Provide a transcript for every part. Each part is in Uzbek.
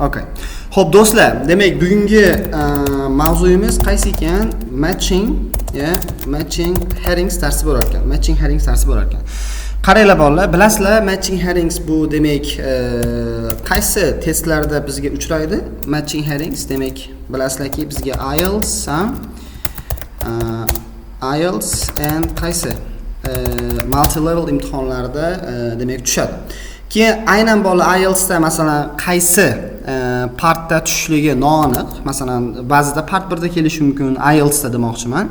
Okay. Xo'p do'stlar, demak bugungi mavzuyimiz qaysi ekan? Matching headings darsi bo'lar ekan. Matching headings darsi bo'lar ekan. Qaranglar bolalar, bilasizlar, matching headings bu demak qaysi testlarda bizga uchraydi? Matching headings demak bilasizlarki bizga IELTS and qaysi multi level imtihonlarda demak tushadi. Keyin aynan bolalar IELTS da masalan qaysi partda tushishligi noaniq. Masalan, ba'zida part 1 da kelishi mumkin, IELTS da demoqchiman.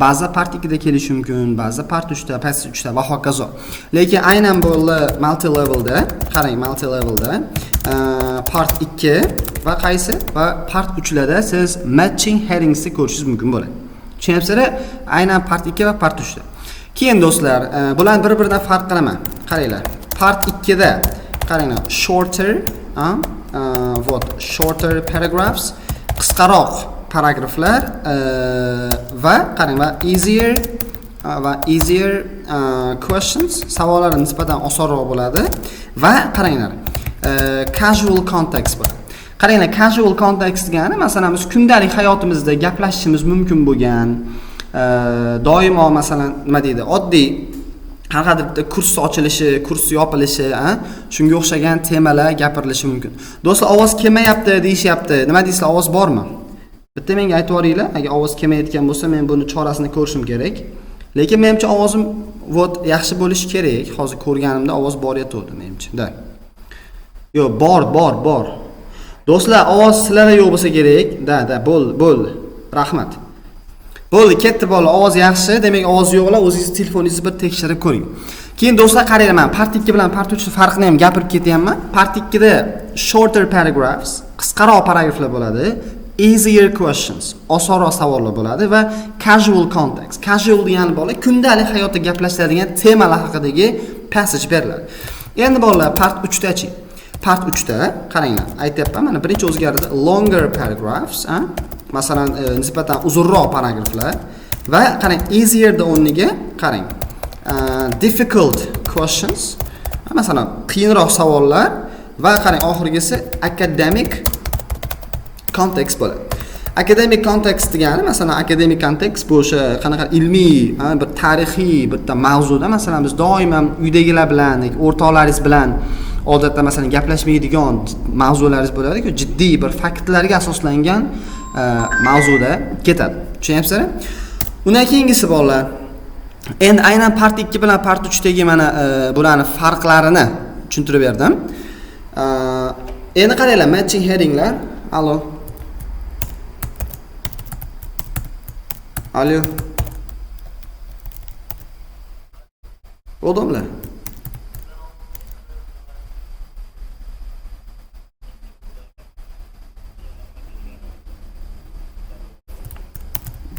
Ba'zida part 2 da kelishi mumkin, ba'zida part 3 da, part 3 da va hokazo. Lekin aynan bolalar multi levelda, qarang, multi levelda part 2 va qaysi va part 3 larda siz matching headings ni ko'rishingiz mumkin bo'ladi. Tushunyapsizlar? Aynan part 2 va part 3 da. Keyin do'stlar, bularni bir-biridan farq qilaman. Qaranglar. Part 2 da qaranglar, shorter paragraphs, qisqaroq paragraflar va qarang va easier questions, savollar nisbatan osonroq bo'ladi va qaranglar, casual context bo'ladi. Qaranglar, casual context degani masalan biz kundalik hayotimizda gaplashishimiz mumkin bo'lgan, doimo masalan nima deydi, oddiy har qanday bitta kurs ochilishi, kurs yopilishi, shunga o'xshagan temalar gapirilishi mumkin. Do'stlar, ovoz kelmayapti deyishyapti. Nima deysizlar, ovoz bormi? Bitta menga aytib yuboringlar, agar ovoz kelmayotgan bo'lsa, men buni chorasini ko'rishim kerak. Lekin menimcha ovozim yaxshi bo'lishi kerak. Hozir ko'rganimda ovoz bor etdi menimcha. Da. Yo'q, bor. Do'stlar, ovoz sizlarda yo'q bo'lsa kerak. Da, bo'ldi. Rahmat. Bo'ldi, ketdi bola, ovoz yaxshi. Demak, ovoz yo'qlar, o'zingiz telefoningizni bir tekshirib ko'ring. Keyin do'stlar, qaranglar, men part 2 bilan part 3 farqini ham gapirib ketyapman. Part 2 da shorter paragraphs, qisqaroq paragraflar bo'ladi. Easier questions, osonroq savollar bo'ladi va casual context. Casual degani bola kundalik hayotda gaplashiladigan temalar haqidagi passage beriladi. Endi bolalar, part 3dachi. Part 3da qaranglar, aytayapman, mana birinchi o'zgardi, longer paragraphs, masalan, nisbatan uzunroq paragraflar va qarang, easier da o'rniga qarang, difficult questions, masalan, qiyinroq savollar va qarang, oxirgisi academic context bo'ladi. Academic context degani, masalan, academic context bu o'sha qanaqa ilmiy, bir tarixiy bitta mavzuda, masalan, biz doim uydagilar bilan, o'rtoqlaringiz bilan odatda masalan gaplashmaydigan mavzularingiz bo'ladi-ku, jiddiy bir faktlarga asoslangan mavzuda ketadi. Tushunyapsizlar? Undan keyingisi bolalar. Endi aynan part 2 bilan part 3 dagi mana bularning farqlarini tushuntirib berdim. Endi qaranglar, matching headinglar. Alo. Odamlar.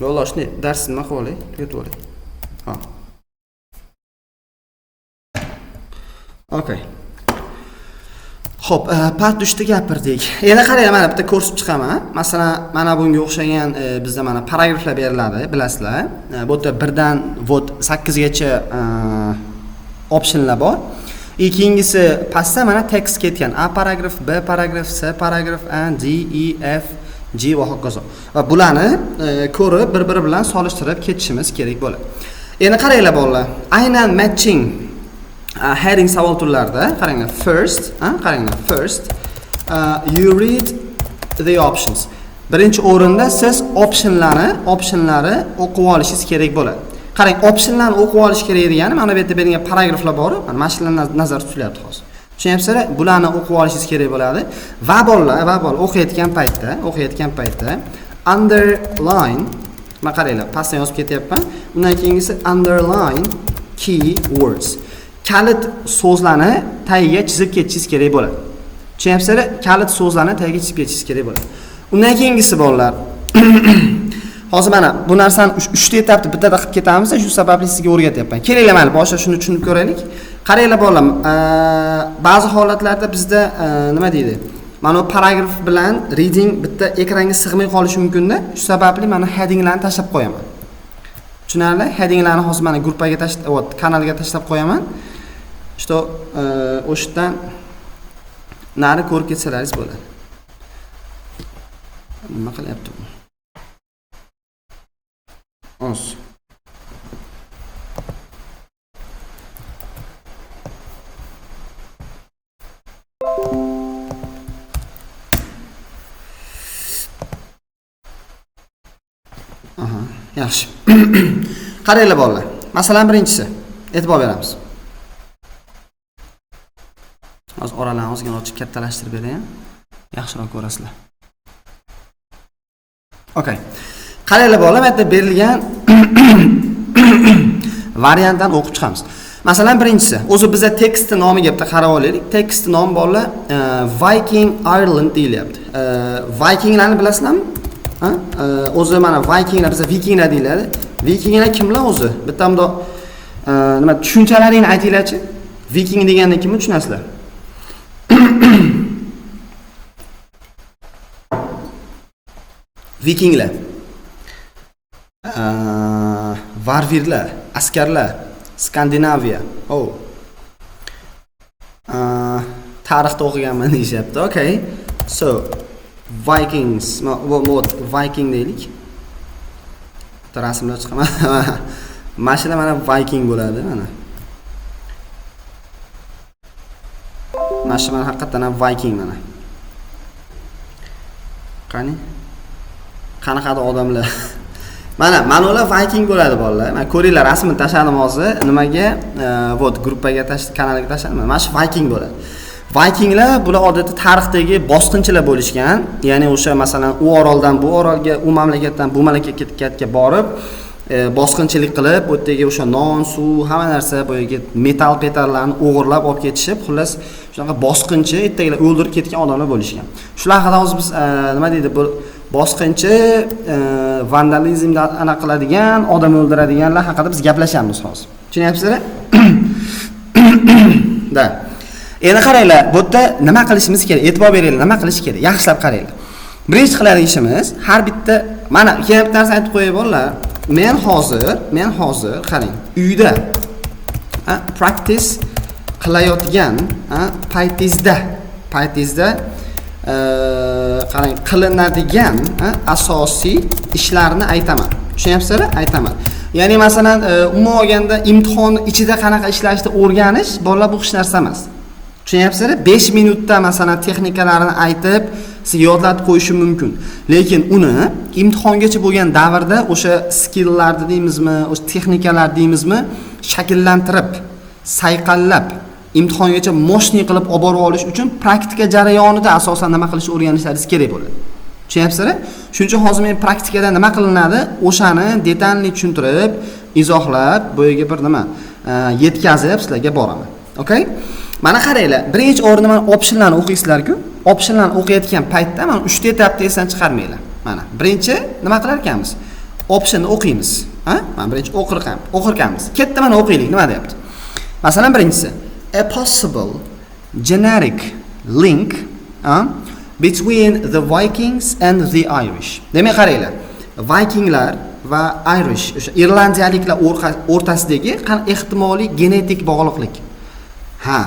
Yo'lashni darsni nima qilib olay? Tugatib olay. Okay. Xo'p, part 3da gapirdik. Endi qaranglar, mana bitta ko'rsatib chiqaman. Masalan, mana bunga o'xshagan bizda mana paragraflar beriladi, bilasizlar. Bu yerda 1 dan 8 gacha optionlar bor. Keyingisi pastda mana tekst ketgan. A paragraf, B paragraf, C paragraf, D, E, F, G va hokazo. Va bularni ko'rib, bir-biri bilan solishtirib ketishimiz kerak bo'ladi. Endi qaranglar bolalar, aynan matching heading savol turlarida qaranglar, first you read the options. Birinchi o'rinda siz optionlari o'qib olishingiz kerak bo'ladi. Qarang, optionlarni o'qib olish kerak degani, mana bu yerda berilgan paragraflar bor, mana shularni nazarda tutilyapti hozir. Tushunyapsizlar? Bularni o'qib olishingiz kerak bo'ladi. Va bolalar, o'qiyotgan paytda underline, mana qaranglar, pastdan yozib ketyapman. Undan keyingisi underline keywords. Kalit so'zlarni tagiga chizib ketishingiz kerak bo'ladi. Tushunyapsizlar? Kalit so'zlarni tagiga chizib ketishingiz kerak bo'ladi. Undan keyingisi bolalar. Hozir mana bu narsani 3 ta etapda bittada qilib ketamiz, shu sababli sizga o'rgatyapman. Kelinglar, mana boshqa shuni tushunib ko'raylik. Qaranglar bolalar, ba'zi holatlarda bizda nima deydi? Mana bu paragraf bilan reading bitta ekranga sig'may qolishi mumkin-da. Shu sababli mana headinglarni tashlab qo'yaman. Tushunarli? Headinglarni hozir mana gruppaga tashlab, kanalga tashlab qo'yaman. O'shadan nari ko'rib ketsalaringiz bo'ladi. Nima qilyapti bu? Os. Aha, yaxshi. Qaranglar bolalar. Masalan, birinchisi e'tibor beramiz. Hozir oralarni ozgina ochib kattalashtirib beray, yaxshiroq ko'rasizlar. Okay. Qaranglar bolalar, bu yerda berilgan variantdan o'qib chiqamiz. Masalan, birinchisi, o'zi bizda tekstning nomiga bitta qarab olaylik. Tekstning nomi bolalar Viking Ireland deyilyapti. Vikinglarni bilasizlarmi? Ha? O'zi mana Vikinglar bizda Vikinglar deyiladi. Vikinglar kimlar o'zi? Bitta bundoq nima tushunchalaringni aytinglarchi. Viking degandan kimni tushunasizlar? Vikinglar. Varvirlar, askarlar, Skandinaviya. Oh. Tarixda o'qiganman deyapti. Okay. So, Vikings, Viking deylik. Rasmlar chiqaman. Mashina mana Viking bo'ladi mana. Mashina haqiqatan ham Viking mana. Qanaqadir odamlar. Mana ular Viking bo'ladi bolalar. Mana ko'ringlar, rasmini tashladim hozir. Nimaga? Vot gruppaga kanalga tashladim. Mana shu Viking bo'ladi. Vikinglar bular odatda tarixdagi bosqinchilar bo'lishgan. Ya'ni o'sha masalan u oroldan bu orolga, u mamlakatdan bu mamlakatga borib, bosqinchilik qilib, bu yerdagi o'sha non, suv, hamma narsa, bu yerga metal petarlarni o'g'irlab olib ketishib, xullas shunaqa bosqinchi, ertagilar o'ldirib ketgan odamlar bo'lishgan. Shular haqida hozir biz nima deydi, bu bosqinchi, vandalizmda anaqa qiladigan, odam o'ldiradiganlar haqida biz gaplashamiz hozir. Tushunyapsizlar? Da. Endi qaranglar, bu yerda nima qilishimiz kerak? E'tibor beringlar, nima qilish kerak? Yaxshilab qaranglar. Birinchi qiladigan ishimiz har bitta mana ikkita narsa aytib qo'yay bolalar. Men hozir qarang, uyda practice qilayotgan paytingizda qarang qilinadigan asosiy ishlarni aytaman. Tushunyapsizlar? Aytaman. Ya'ni masalan, umuman olganda imtihon ichida qanaqa ishlashni o'rganish bolalar bu hech narsa emas. Tushunyapsizlar? 5 minutda masalan texnikalarini aytib, sizga yodlatib qo'yishim mumkin. Lekin uni imtihongacha bo'lgan davrda o'sha skilllarni deymizmi, o'sha texnikalar deymizmi, shakllantirib, sayqallab, imtihongacha moshni qilib olib borib olish uchun praktika jarayonida asosan nima qilishni o'rganishlaringiz kerak bo'ladi. Tushunyapsizlar? Shuning uchun hozir men praktikada nima qilinadi, o'shani detalli tushuntirib, izohlab, bu yerga bir nima yetkazib sizlarga boraman. Okay? Mana qaranglar, birinchi o'rinda mana optionlarni o'qiysizlar-ku. Optionlarni o'qiyotgan paytda mana 3 ta etapni esdan chiqarmanglar. Mana birinchi nima qilar ekanmiz? Optionni o'qiymiz. Ha? Mana birinchi o'qirkanmiz. Katta mana o'qiylik, nima deyapti? Masalan, birinchisi a possible generic link between the Vikings and the Irish. Demak, qaranglar. Vikinglar va Irish, o'sha irlandiyaliklar o'rtasidagi ehtimoliy genetik bog'liqlik. Ha.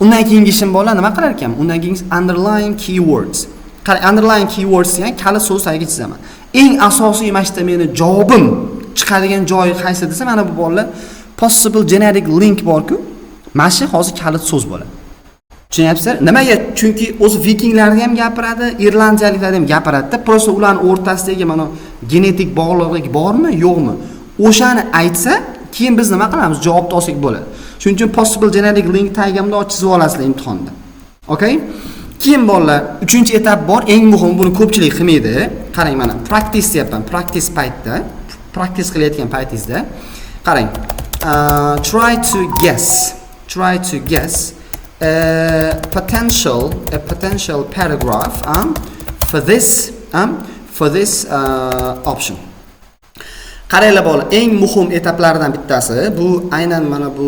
Undan keyingi ishim bolalar nima qilar ekan? Undan keyingi underlying keywords. Qarang, underlying keywords degan kalit so'z tagiga chizaman. Eng asosiy mashta meni javobim chiqadigan joyi qaysi desa, mana bu bolalar possible generic link bor-ku. Mana shu hozir kalit so'z bo'ladi. Tushunyapsizlar? Nimaga? Chunki o'zi vikinglarni ham gapiradi, irlandiyaliklarni ham gapiradi-da, prosta ularning o'rtasidagi mana genetik bog'liqlik bormi, yo'qmi? O'shani aytsa, keyin biz nima qilamiz? Javobni olsak bo'ladi. Shuning uchun possible generic link tagiga chizib olasizlar imtihonda. Okay? Keyin bolalar, 3-etap bor, eng muhim, buni ko'pchilik qilmaydi. Qarang, mana practice deyapman. Practice paytda, practice qilayotgan paytingizda, qarang. Try to guess a potential paragraph for this option. Qaranglar bolalar, eng muhim etaplardan bittasi bu aynan mana bu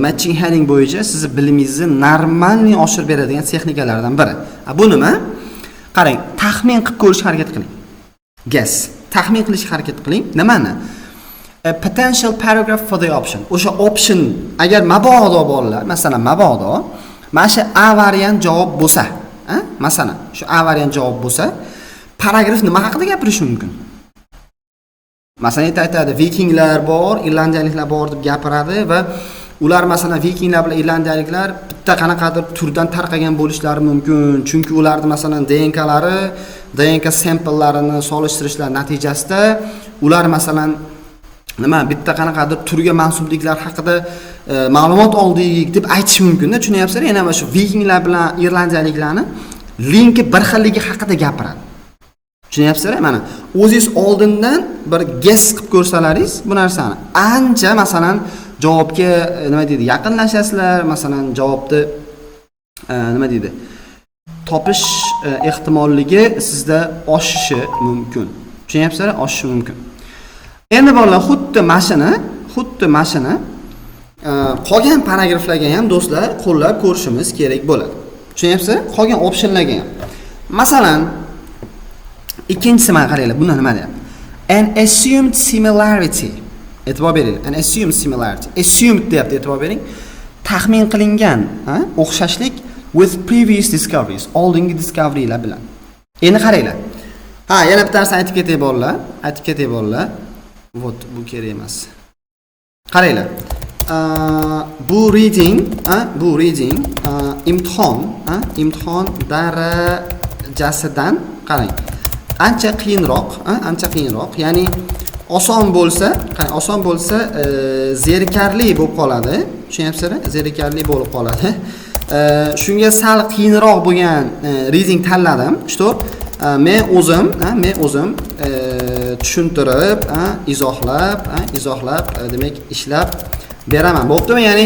matching heading bo'yicha sizni bilimingizni normalni oshirib beradigan texnikalardan biri. Bu nima? Qarang, taxmin qilib ko'rishga harakat qiling. Guess, taxmin qilishga harakat qiling. Nimani? A potential paragraph for the option. O'sha option agar mabodo bolalar, masalan mabodo mana shu A variant javob bo'lsa, masalan shu A variant javob bo'lsa, paragraf nima haqida gapirishi mumkin? Masalan, aytadi, vikinglar bor, irlandiyaliklar bor deb gapiradi va ular masalan vikinglar bilan irlandiyaliklar bitta qanaqadir turdan tarqagan bo'lishlari mumkin. Chunki ularning masalan DNK samplarini solishtirishlar natijasida ular masalan bitta qanaqadir turga mansubliklar haqida ma'lumot oldik deb aytish mumkin-da, tushunyapsizlar? Yana shu vikinglar bilan irlandiyaliklarni linki bir xilligi haqida gapiradi. Tushunyapsizlar? Mana o'zingiz oldindan bir guess qilib ko'rsalaringiz bu narsani ancha masalan javobga yaqinlashasizlar, masalan javobni topish ehtimolligi sizda oshishi mumkin. Tushunyapsizlar? Oshishi mumkin. Endi bolalar, xuddi mashina qolgan paragraflarga ham do'stlar qo'llab ko'rishimiz kerak bo'ladi. Tushunyapsizlar? Qolgan optionlarga ham. Masalan, ikkinchisi mana qaranglar, bunda nima deyapti? An assumed similarity. E'tibor bering. An assumed similarity. Assumed deyapti, e'tibor bering. Taxmin qilingan, o'xshashlik with previous discoveries, oldingi discoverylar bilan. Endi qaranglar. Yana bitta narsa aytib ketay bolalar. Vot, bu kerak emas. Qaranglar. Bu reading imtihon darajasidan qarang. Ancha qiyinroq, ya'ni oson bo'lsa zerikarli bo'lib qoladi. Tushunyapsizlar? Zerikarli bo'lib qoladi. Shunga sal qiyinroq bo'lgan reading tanladim. Что men o'zim tushuntirib, izohlab, demak ishlab beraman. Bo'ptimi? Ya'ni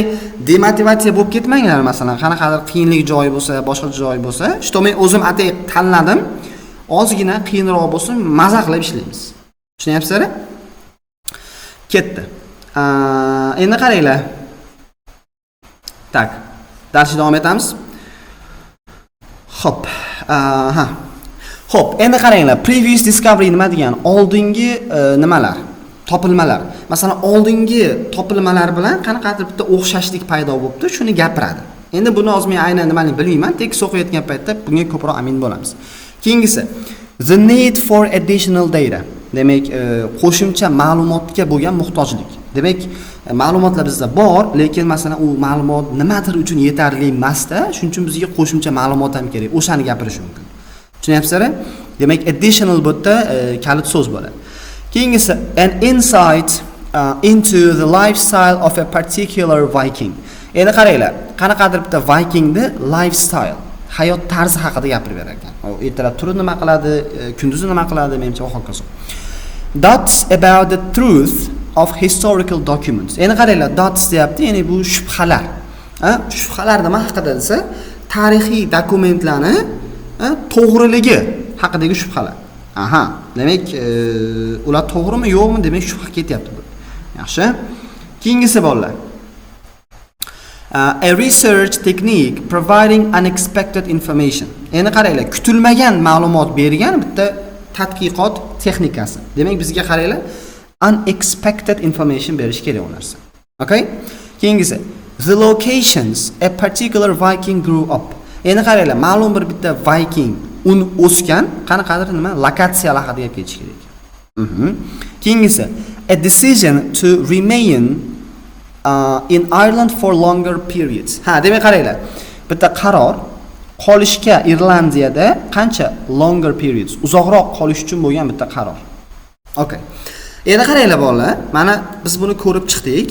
demotivatsiya bo'lib ketmanglar, masalan, qanaqadir qiyinlik joyi bo'lsa, boshqa joy bo'lsa, что men o'zim atay tanladim. Ozgina qiyinroq bo'lsin, maza qilib ishlaymiz. Tushunyapsizlar? Ketdi. Endi qaranglar. Tak. Darsga davom etamiz. Xo'p. Xo'p, endi qaranglar. Previous discovery nima degani? Oldingi nimalar? Topilmalar. Masalan, oldingi topilmalar bilan qanaqadir bitta o'xshashlik paydo bo'libdi, shuni gapiradi. Endi buni hozir men aynan nimani bilmayman, tekst o'qiyotgan paytda bunga ko'proq amin bo'lamiz. Keyingisi, the need for additional data. Demak, qo'shimcha ma'lumotga bo'lgan muhtojlik. Demak, ma'lumotlar bizda bor, lekin masalan u ma'lumot nimadir uchun yetarli emas-da, shuning uchun bizga qo'shimcha ma'lumot ham kerak. O'shani gapirish mumkin. Tushunyapsizlar? Demak, additional bu yerda kalit so'z bo'ladi. Keyingisi, an insight into the lifestyle of a particular Viking. Endi qaranglar, qanaqadir bitta Vikingni lifestyle, hayot tarzi haqida gapirib berar ekan. U ertalab turib nima qiladi, kunduzi nima qiladi, menimcha va hokazo. Doubts about the truth of historical documents. Endi qaranglar, doubts deyapti, ya'ni bu shubhalar. Shubhalar nima haqida desa, tarixiy dokumentlarni to'g'riligi haqidagi shubhalar. Demak, ular to'g'rimi, yo'qmi, demak shubha ketyapti bu. Yaxshi. Keyingisi bolalar. A research technique providing unexpected information. Endi qaranglar, kutilmagan ma'lumot bergan bitta tadqiqot texnikasi. Demak, bizga qaranglar, unexpected information berish kerak u narsa. Okay? Keyingisi, the locations a particular Viking grew up. Endi qaranglar, ma'lum bir bitta Viking o'sgan qanaqadir nima lokatsiyalar haqida gap ketish kerak. Keyingisi, a decision to remain in Ireland for longer periods. Demak qaranglar, bitta qaror qolishga Irlandiyada qancha longer periods, uzoqroq qolish uchun bo'lgan bitta qaror. Okay. Endi qaranglar bolalar, mana biz buni ko'rib chiqdik,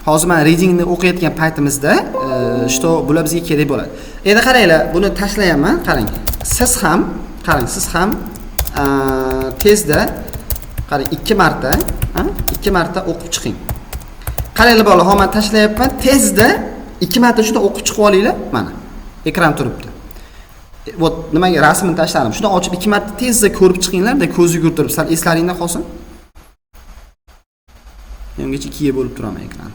Hozir men readingni o'qiyotgan paytimizda, что bular bizga kerak bo'ladi. Endi qaranglar, buni tashlayapman, qarang. Siz ham tezda qarang 2 marta o'qib chiqing. Qaranglar bolalar, hozir men tashlayapman, tezda 2 marta shunda o'qib chiqib olinglar. Mana ekran turibdi. Вот nimaga rasmni tashladim. Shuni ochib 2 marta tezda ko'rib chiqinglar-da, ko'z yugurtirib, sal eslaringda qolsin. Mengacha 2 ga bo'lib turaman ekran.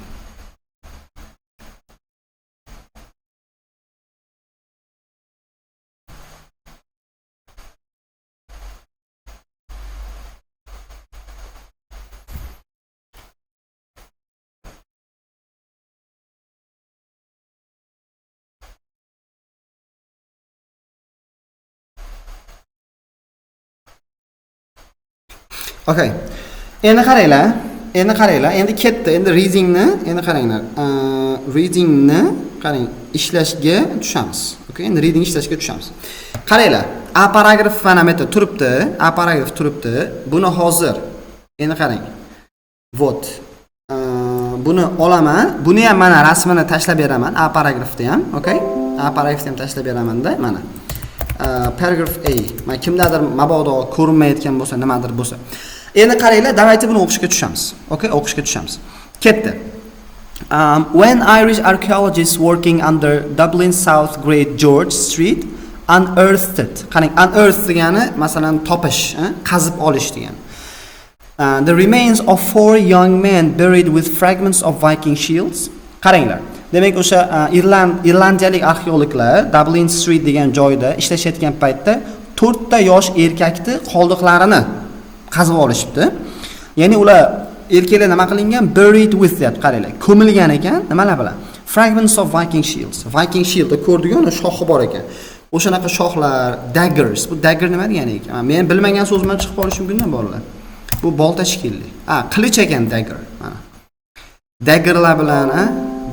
Okay. Endi qaranglar, endi ketdi. Endi endi qaranglar. Readingni qarang, ishlashga tushamiz. Okay, endi reading ishlashga tushamiz. Qaranglar, A paragraf mana bu yerda turibdi. A paragraf turibdi. Buni hozir endi qarang. Vot. Buni olaman. Buni ham mana rasmini tashlab beraman. A paragrafni ham, okay? A paragrafni ham tashlab beramanda, mana. Paragraph A. Men kimdadir mabodo ko'rinmayotgan bo'lsa, nimadir bo'lsa. Endi qaranglar, davayta buni o'qishga tushamiz. Okay, o'qishga tushamiz. Ketdi. When Irish archaeologists working under Dublin South Great George Street unearthed. Qarang, unearth degani masalan topish, qazib olish degani. The remains of 4 young men buried with fragments of Viking shields. Qaranglar. Demak, o'sha irlandiyalik arxeologlar Dublin Street degan joyda ishlashayotgan paytda 4 ta yosh erkakni qoldiqlarini qazib olishibdi. Ya'ni ular erkaklar nima qilingan? Buried with that, qaranglar. Ko'milgan ekan, nimalar bilan? Fragments of Viking shields. Viking shieldda ko'rdik-ku, uni shoxi bor ekan. O'shanaqa shoxlar, daggers. Bu dagger nima degani ekan? Men bilmagan so'z bilan chiqib qolishi mumkin-da bolalar. Bu bolta shekilli. Qilich ekan dagger. Mana. Daggerlar bilan,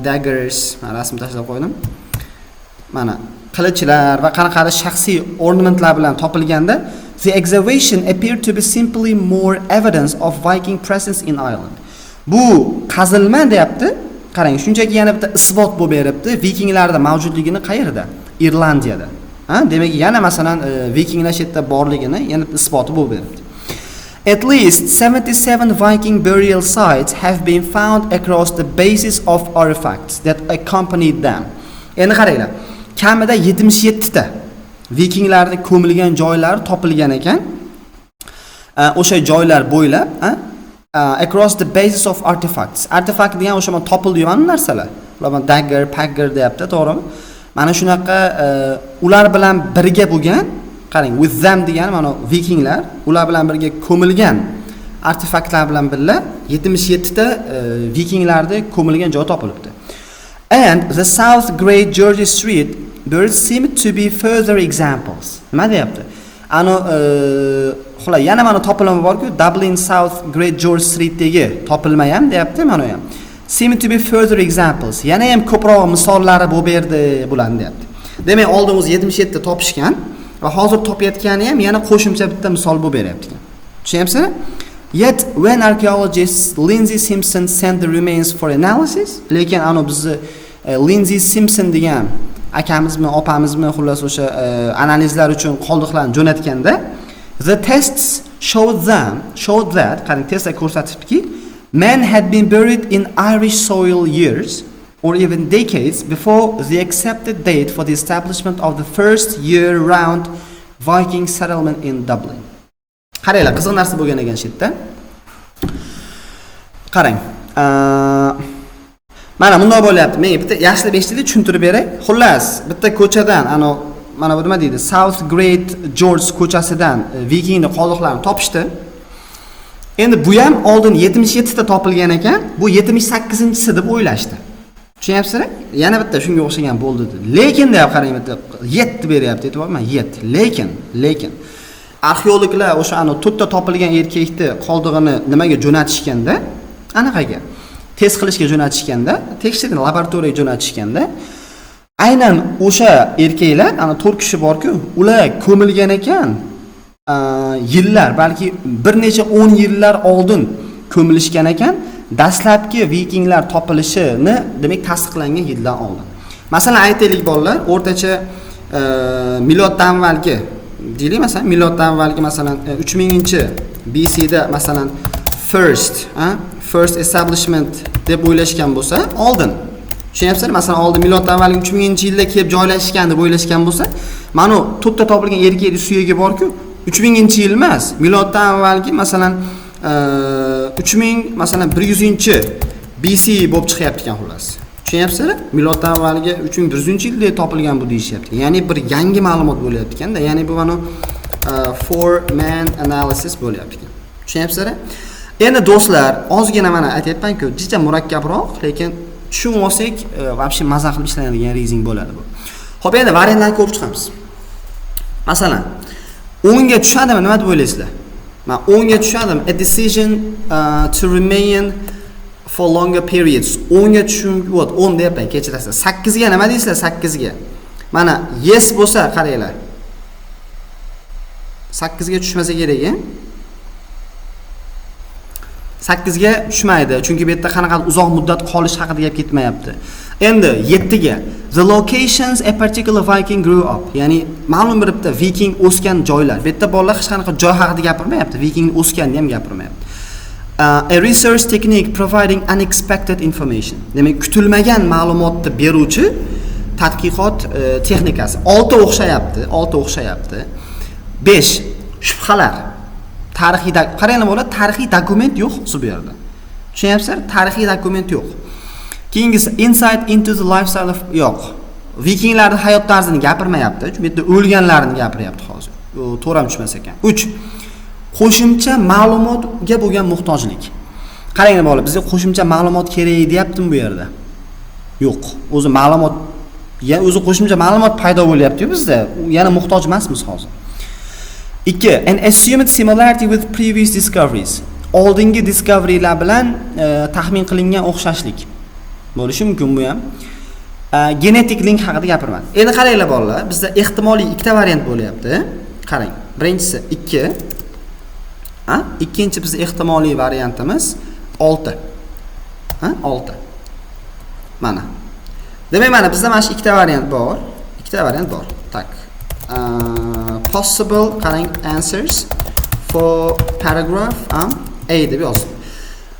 daggers. Mana rasm tashlab qo'ydim. Mana qilichlar va qanaqa shaxsiy ornamentlar bilan topilganda, the excavation appeared to be simply more evidence of Viking presence in Ireland. Bu qazilma deyapti. Qarang, shunchaki yana bitta isbot bo'lib beribdi. Vikinglarda mavjudligini qayerda? Irlandiyada. Demak, yana masalan vikinglar shetda borligini yana isboti bo'lib beribdi. At least 77 Viking burial sites have been found across the basis of artifacts that accompanied them. Endi qaranglar, kamida 77 ta vikinglarning ko'milgan joylari topilgan ekan. O'sha joylar bo'ylab, across the basis of artifacts. Artifact degan o'sha topilgan narsalar. Ular dagger, pagger deyapti, to'g'rimi? Mana shunaqa ular bilan birga bo'lgan, qarang, with them degan mana vikinglar, ular bilan birga ko'milgan artefaktlar bilan birga 77 ta vikinglarning ko'milgan joyi topilibdi. And the South Great George Street buried seem to be further examples. Nima deyapti? Xo'la, yana mana topilma bor-ku, Dublin South Great George Streetdagi topilma ham deyapti, mana ham. Seem to be further examples. Yana ham ko'proq misollari bo'lib berdi bularni deyapti. Demak, oldin o'zi 77 ta topishgan va hozir topayotgani ham yana qo'shimcha bitta misol bo'lib beryapti. Tushunyapsizmi? Yet when archaeologist Lindsay Simpson sent the remains for analysis, lekin bizni Lindsay Simpson degan akamizmi, opamizmi, xullas o'sha analizlar uchun qoldiqlarni jo'natganda, the tests showed that, qarang, testlar ko'rsatibdiki, men had been buried in Irish soil years or even decades before the accepted date for the establishment of the first year-round Viking settlement in Dublin. Qaranglar, qiziq narsa bo'lgan ekan shu yerda. Qarang. Mana bunday bo'lyapti. Men bitta yaxshilab eshitdik, tushuntirib beray. Xullas, bitta ko'chadan, mana bu nima deydi? South Great George ko'chasidan vikingning qoldiqlarini topishdi. Endi bu ham oldin 77 ta topilgan ekan, bu 78-chisi deb o'ylashdi. Tushunyapsizlar? Yana bitta shunga o'xshagan bo'ldi dedi. Lekin deb qarang, bitta 7 beryapti, aytibman, 7. Lekin arxeologlar o'sha 4 ta topilgan erkakni qoldig'ini nimaga jo'natishganda, anaqaga test qilishga jo'natishganda, tekshirgan laboratoriyaga jo'natishganda, aynan o'sha erkaklar, 4 kishi bor-ku, ular ko'milgan ekan. Yillar, balki bir necha 10 yillar oldin ko'milishgan ekan. Dastlabki vikinglar topilishini, demak, tasdiqlangan yildan oldin. Masalan, aytaylik bolalar, o'rtacha miloddan avvalgi, deylik, masalan, miloddan avvalgi masalan 3000 BC da masalan first establishment deb o'ylashgan bo'lsa, oldin. Tushunyapsizlar? Masalan, oldin miloddan avvalgi 3000-yilda kelib joylashgan deb o'ylashgan bo'lsa, mana 4 ta topilgan erkakning suyagi bor-ku, 3000-yil emas, miloddan avvalgi masalan 3000 masalan 100 BC bo'lib chiqyapti ekan xullas. Tushunyapsizlar? Miloddan avvalgi 3100-yilda topilgan bu deyishyapti. Ya'ni bir yangi ma'lumot bo'lyapti ekanda. Ya'ni bu mana for man analysis bo'lyapti ekan. Tushunyapsizlar? Endi do'stlar, ozgina mana aytayapman-ku, juda murakkabroq, lekin tushunib olsak, vobshe maza qilib ishlanadigan reading bo'ladi bu. Xo'p, endi variantlarni ko'rib chiqamiz. Masalan, 10 ga tushadimi, nima deb o'ylaysizlar? Men 10 ga tushadim. A decision to remain for longer periods. 10 ga tushim, 10 deyapman, kechirasiz. 8 ga nima deysizlar? 8 ga. Mana yes bo'lsa, qaranglar. 8 ga tushmasa kerak, 8 ga tushmaydi, chunki bu yerda qanaqa uzoq muddat qolish haqida gap ketmayapti. Endi 7 ga the locations a particular Viking grew up. Ya'ni ma'lum bir bitta Viking o'sgan joylar. Bu yerda bolalar hech qanaqa joy haqida gapirmayapti, Viking o'sganini ham gapirmayapti. A research technique providing unexpected information. Demak, kutilmagan ma'lumotni beruvchi tadqiqot texnikasi. 6 o'xshayapti. 5 shubhalar. Tarixiy qaranglar bo'ladi, tarixiy dokument yo'q bu yerda. Tushunyapsizlar? Tarixiy dokument yo'q. Keyingisi insight into the lifestyle of yo'q. Vikinglarning hayot tarzini gapirmayapti, chunki bu yerda o'lganlarni gapiryapti hozir. To'g'ri ham tushmas ekan. 3 qo'shimcha ma'lumotga bo'lgan muhtojlik. Qaranglar bo'ladi, bizga qo'shimcha ma'lumot kerak deyaptimi bu yerda? Yo'q. O'zi qo'shimcha ma'lumot paydo bo'lyapti-ku bizda. Yana muhtoj emasmiz hozir. 2. An assumed similarity with previous discoveries. Oldingi discoverylar bilan taxmin qilingan o'xshashlik. Bo'lishi mumkin bu ham. Genetik link haqida gapirmadi. Endi qaranglar bolalar, bizda ehtimoliy ikkita variant bo'lyapti. Qarang. Birinchisi 2. Ikkinchi bizning ehtimoliy variantimiz 6. 6. Mana. Demak, mana bizda mana shu ikkita variant bor. Tak. Possible qarang answers for paragraph A deb yozdim.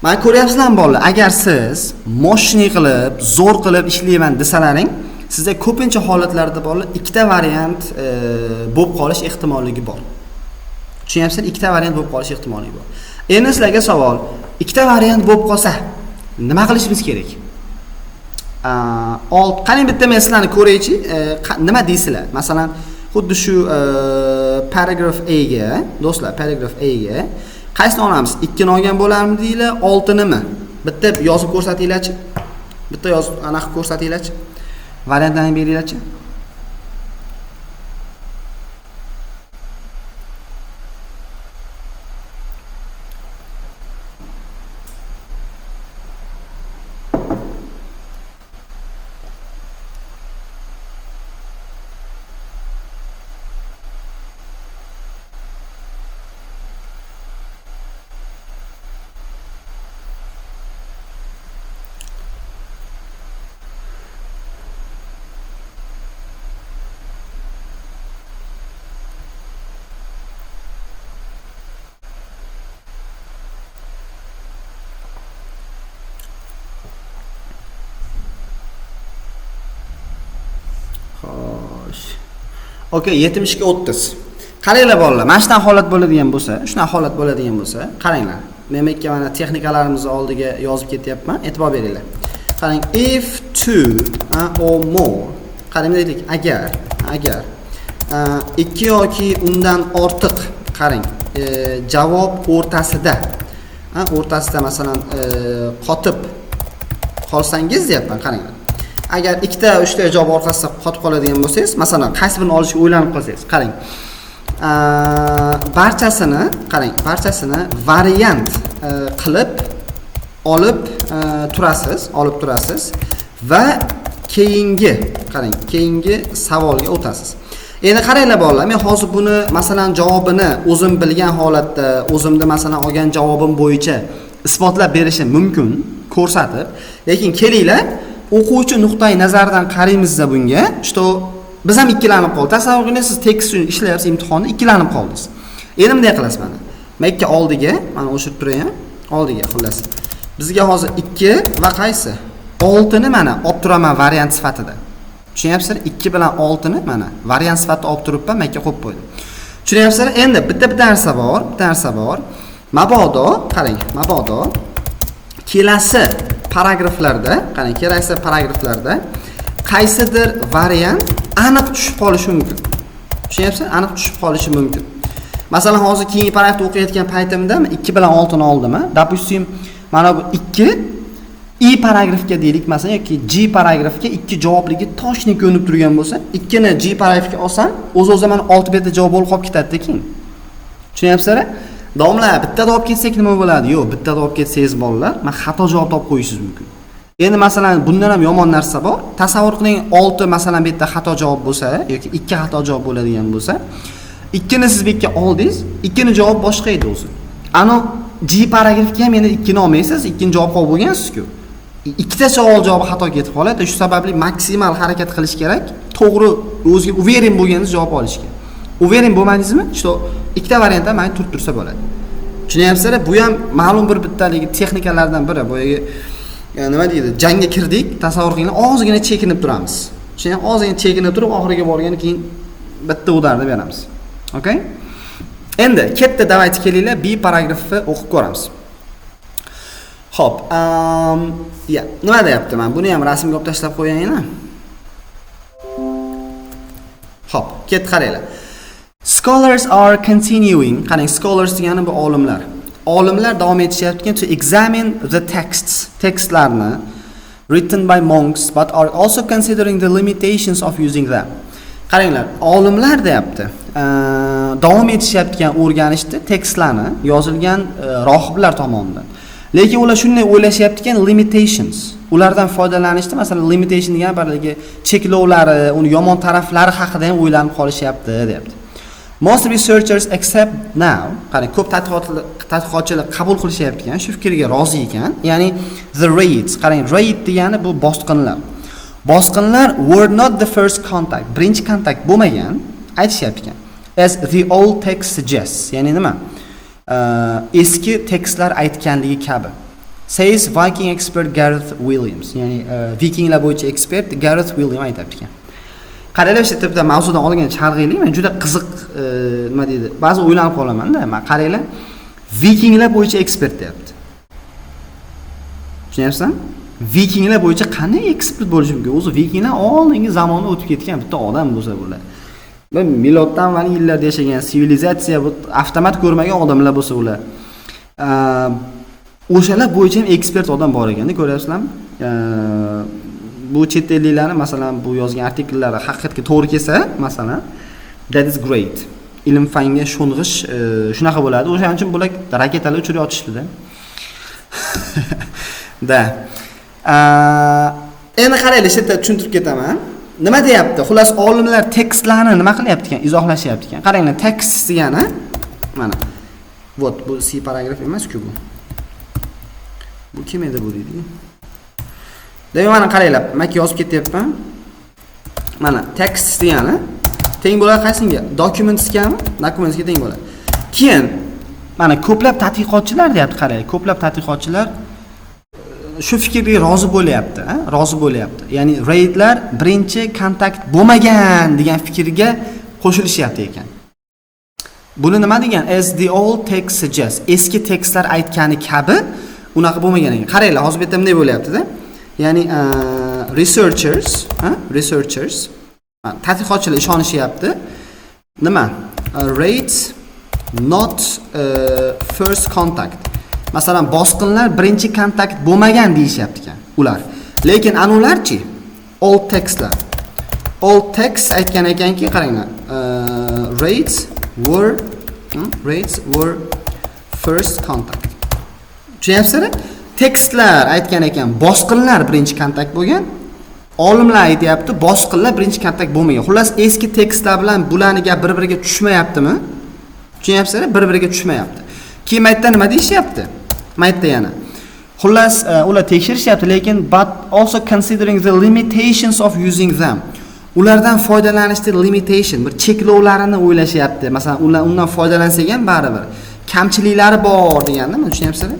Mana ko'ryapsizlarmi bolalar, agar siz moshina qilib, zo'r qilib ishlayman desalaring, sizda ko'pincha holatlarda bolalar ikkita variant bo'lib qolish ehtimolligi bor. Tushunyapsizlar? Ikkita variant bo'lib qolish ehtimolligi bor. Endi sizlarga savol, ikkita variant bo'lib qolsa, nima qilishimiz kerak? Qani bitta men sizlarni ko'raychi, nima deysizlar? Masalan, xuddi shu paragraf A ga, do'stlar, paragraf A ga qaysini olamiz? 2 ni olgan bo'larmi deylar, 6 nimi? Bitta yozib ko'rsatinglarchi. Bitta yozib aniq ko'rsatinglarchi. Variantlarni beringlarchi. Okey, 70 ga 30. Qaranglar bolalar, mana shunday holat bo'ladigan bo'lsa, qaranglar. Men ikki mana texnikalarimizni oldiga yozib ketyapman, e'tibor beringlar. Qarang, if two or more. Qarang deylik, agar 2 yoki undan ortiq, qarang, javob o'rtasida masalan qotib qolsangiz deyapman, qaranglar. Agar 2-3 ta javob orqasida qotib qoladigan bo'lsangiz, masalan, qaysi birini olishga o'ylanib qolsangiz, qarang. Barchasini variant qilib olib turasiz va keyingi savolga o'tasiz. Endi qaranglar bolalar, men hozir buni masalan javobini o'zim bilgan holatda, o'zimda masalan olgan javobim bo'yicha isbotlab berishim mumkin, ko'rsatib, lekin kelinglar o'quvchi nuqtai nazaridan qaraymiz-da bunga. Что biz ham ikkilanib qoldik. Tasavvur qiling, siz tekst uchun ishlayapsiz imtihonni, ikkilanib qoldingiz. Endi bunday qilasiz mana. Men ikki oldiga, mana o'shirib turaman, oldiga xullas. Bizga hozir 2 va qaysi? 6 ni mana olib turaman variant sifatida. Tushunyapsizlar? 2 bilan 6 ni mana variant sifatida olib turibman, men qo'yib qo'ydim. Tushunyapsizlar? Endi bitta narsa bor. Mabodo kelasi paragraflarda qaysidir variant aniq tushib qolishi mumkin. Tushunyapsizlar? Aniq tushib qolishi mumkin. Masalan, hozir keyingi paragrafni o'qiyotgan paytimda 2 bilan 6 ni oldim. Допустим, mana bu 2 I paragrafga deylik, masalan, yoki G paragrafga 2 javobligi toshni ko'rinib turgan bo'lsa, 2 ni G paragrafga olsam, o'z-o'zidan 6 betda javob bo'lib qolib ketadi keyin. Tushunyapsizlar? Domla, bittada olib ketsak nima bo'ladi? Yo'q, bittada olib ketsangiz bolalar, men xato javob topib qo'yishingiz mumkin. Endi masalan, bundan ham yomon narsa bor. Tasavvur qiling, 6 masalan bu yerda xato javob bo'lsa yoki 2 xato javob bo'ladigan bo'lsa, ikkini siz bu yerga oldingiz, ikkini javob boshqa edi o'zi. Ana G paragrafga ham endi ikkini olmaysiz, ikkinchi javob qolib bo'lgansiz-ku. Ikkita savol javobi xato ketib qoladi. Shu sababli maksimal harakat qilish kerak. To'g'ri, o'ziga uverin bo'lganingiz javob olishga. Uverin bo'lmadingizmi? Shu ikkita variantda mana turib tursa bo'ladi. Tushunyapsizlar? Bu ham ma'lum bir bittaligi texnikalardan biri. Boyagi nima deydi? Jangga kirdik, tasavvur qilinglar, ozgina chekinib turamiz. Shuni ozgina chekinib turib, oxiriga borgandan keyin bitta udarni beramiz. Okay? Endi katta davayt kelinglar, B paragrafni o'qib ko'ramiz. Xo'p, nima deyapti? Men buni ham rasmga olib tashlab qo'yayina. Xo'p, ket qaranglar. Scholars are continuing, qarang, scholars degani bu olimlar. Olimlar davom etishyapti to examine the texts, tekstlarni written by monks but are also considering the limitations of using them. Qaranglar, olimlar deyapti. Davom etishyapti o'rganishni tekstlarni yozilgan rohiblar tomonidan. Lekin ular shunday o'ylashyaptiki, limitations. Ulardan foydalanishda, masalan, limitation degan barligi cheklovlari, uni yomon taraflari haqida ham o'ylanib qolishyapti, deyapti. Most researchers accept now, qarang, ko'p tadqiqotchilar qabul qilishyapti ekan, shu fikrga rozi ekan. Ya'ni the raids, qarang, raid degani bu bosqinlar. Bosqinlar were not the first contact, birinchi kontakt bo'lmagan, aytishyapti ekan. As the old text suggests, ya'ni nima? Eski tekstlar aytganligi kabi. Says Viking expert Gareth Williams, ya'ni Vikinglar bo'yicha ekspert Gareth Williams aytibdi ekan. Qaranglar, shu yerda mavzudan olgan chalg'iylik men juda qiziq nima deydi? Ba'zi o'ylanib qolaman-da. Men qaranglar, Vikinglar bo'yicha ekspert deyapti. Tushunyapsizmi? Vikinglar bo'yicha qanday ekspert bo'lishi mumkin? O'zi Vikinglar oldingi zamonda o'tib ketgan bitta odam bo'lsa bular. Ben miloddan avvalgi yillarda yashagan sivilizatsiya, bu avtomat ko'rmagan odamlar bo'lsa ular. O'shalar bo'yicha ham ekspert odam bor ekan, ko'ryapsizlarmi? Bu chet elliklarni masalan bu yozgan artikllari haqiqatga to'g'ri kelsa, masalan, that is great. Ilm fanga sho'ng'ish shunaqa bo'ladi. O'shaning uchun bular raketalar uchirib yotishdi-da. Da. Endi qaranglar, shu yerda tushuntirib ketaman. Nima deyapti? Xullas olimlar tekstlarni nima qilyapti ekan, izohlashyapti ekan. Qaranglar, tekst degani mana. Vot, bu C paragraf emas-ku bu. Bu kim edi bu deydi? Demak, mana qaranglar, men yozib ketyapman. Mana text degani teng bo'ladi qaysinga? Documentsgami? Documentsga teng bo'ladi. Keyin mana ko'plab tadqiqotchilar deyapti, qaranglar, ko'plab tadqiqotchilar shu fikrga rozi bo'lyapti, rozi bo'lyapti. Ya'ni raidlar birinchi kontakt bo'lmagan degan fikrga qo'shilishyapti ekan. Buni nima degan? As the old text suggests, eski tekstlar aytgani kabi unaqa bo'lmagan ekan. Qaranglar, hozir bu yerda bunday bo'lyapti-da. Ya'ni researchers tadqiqotchilar ishonishyapti. Nima? Raids not first contact. Masalan, bosqinlar birinchi kontakt bo'lmagan deyishyapti ekan ular. Lekin anularchi old textlar. Old text aytgan ekanki, qaranglar. Raids were first contact. Tushunyapsizlar? Tekstlar aytgan ekan, bosqinlar birinchi kontakt bo'lgan. Olimlar aytayapti, bosqinlar birinchi kontakt bo'lmagan. Xullas, eski tekstlar bilan bularning gap bir-biriga tushmayaptimi? Tushunyapsizlar? Bir-biriga tushmayapti. Keyin aytda nima deyishyapti? Maytda yana. Xullas, ular tekshirishyapti, lekin but also considering the limitations of using them. Ulardan foydalanishda limitation, bir cheklovlarini o'ylashyapti. Masalan, undan foydalansak ham baribir kamchiliklari bor deganda, men tushunyapsizlar?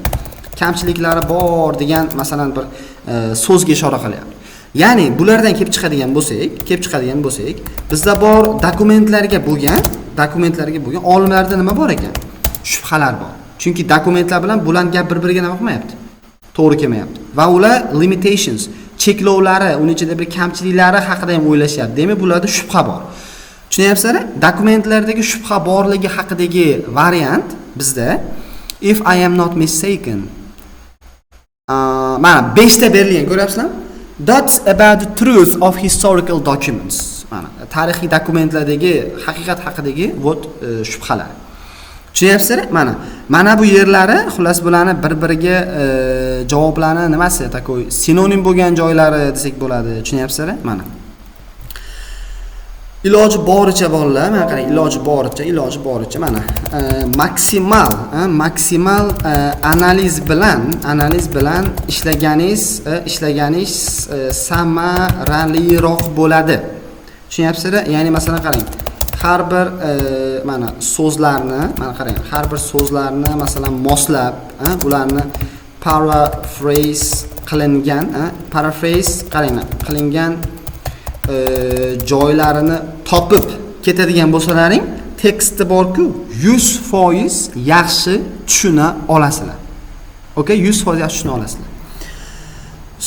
Kamchiliklari bor degan masalan bir so'zga ishora qilyapti. Ya'ni bulardan kelib chiqadigan bo'lsak, bizda bor dokumentlarga bo'lgan olimlarda nima bor ekan? Shubhalar bor. Chunki dokumentlar bilan bular gap bir-biriga nima qilmayapti? To'g'ri kelmayapti. Va ular limitations, cheklovlari, uning ichida bir kamchiliklari haqida ham o'ylashyapti. Demak, bularda shubha bor. Tushunyapsizlar? Dokumentlardagi shubha borligi haqidagi variant bizda if I am not mistaken. Mana 5 ta berilgan, ko'ryapsizlar? That's about the truth of historical documents. Mana tarixiy dokumentlardagi haqiqat haqidagi shubhalar. Tushunyapsizlar? Mana bu yerlari xullas bularni bir-biriga javoblarni nimasi, takoy sinonim bo'lgan joylari desak bo'ladi. Tushunyapsizlar? Mana. Iloji boricha bolalar, mana qarang, iloji boricha mana maksimal analiz bilan ishlaganingiz samaraliroq bo'ladi. Tushunyapsizlar? Ya'ni masalan qarang, har bir mana so'zlarni, mana qarang, har bir so'zlarni masalan moslab, ularni paraphrase qilingan joylarini topib ketadigan bo'lsalaring, teksti bor-ku, 100% yaxshi tushuna olasizlar. Okay, 100% yaxshi tushuna olasizlar.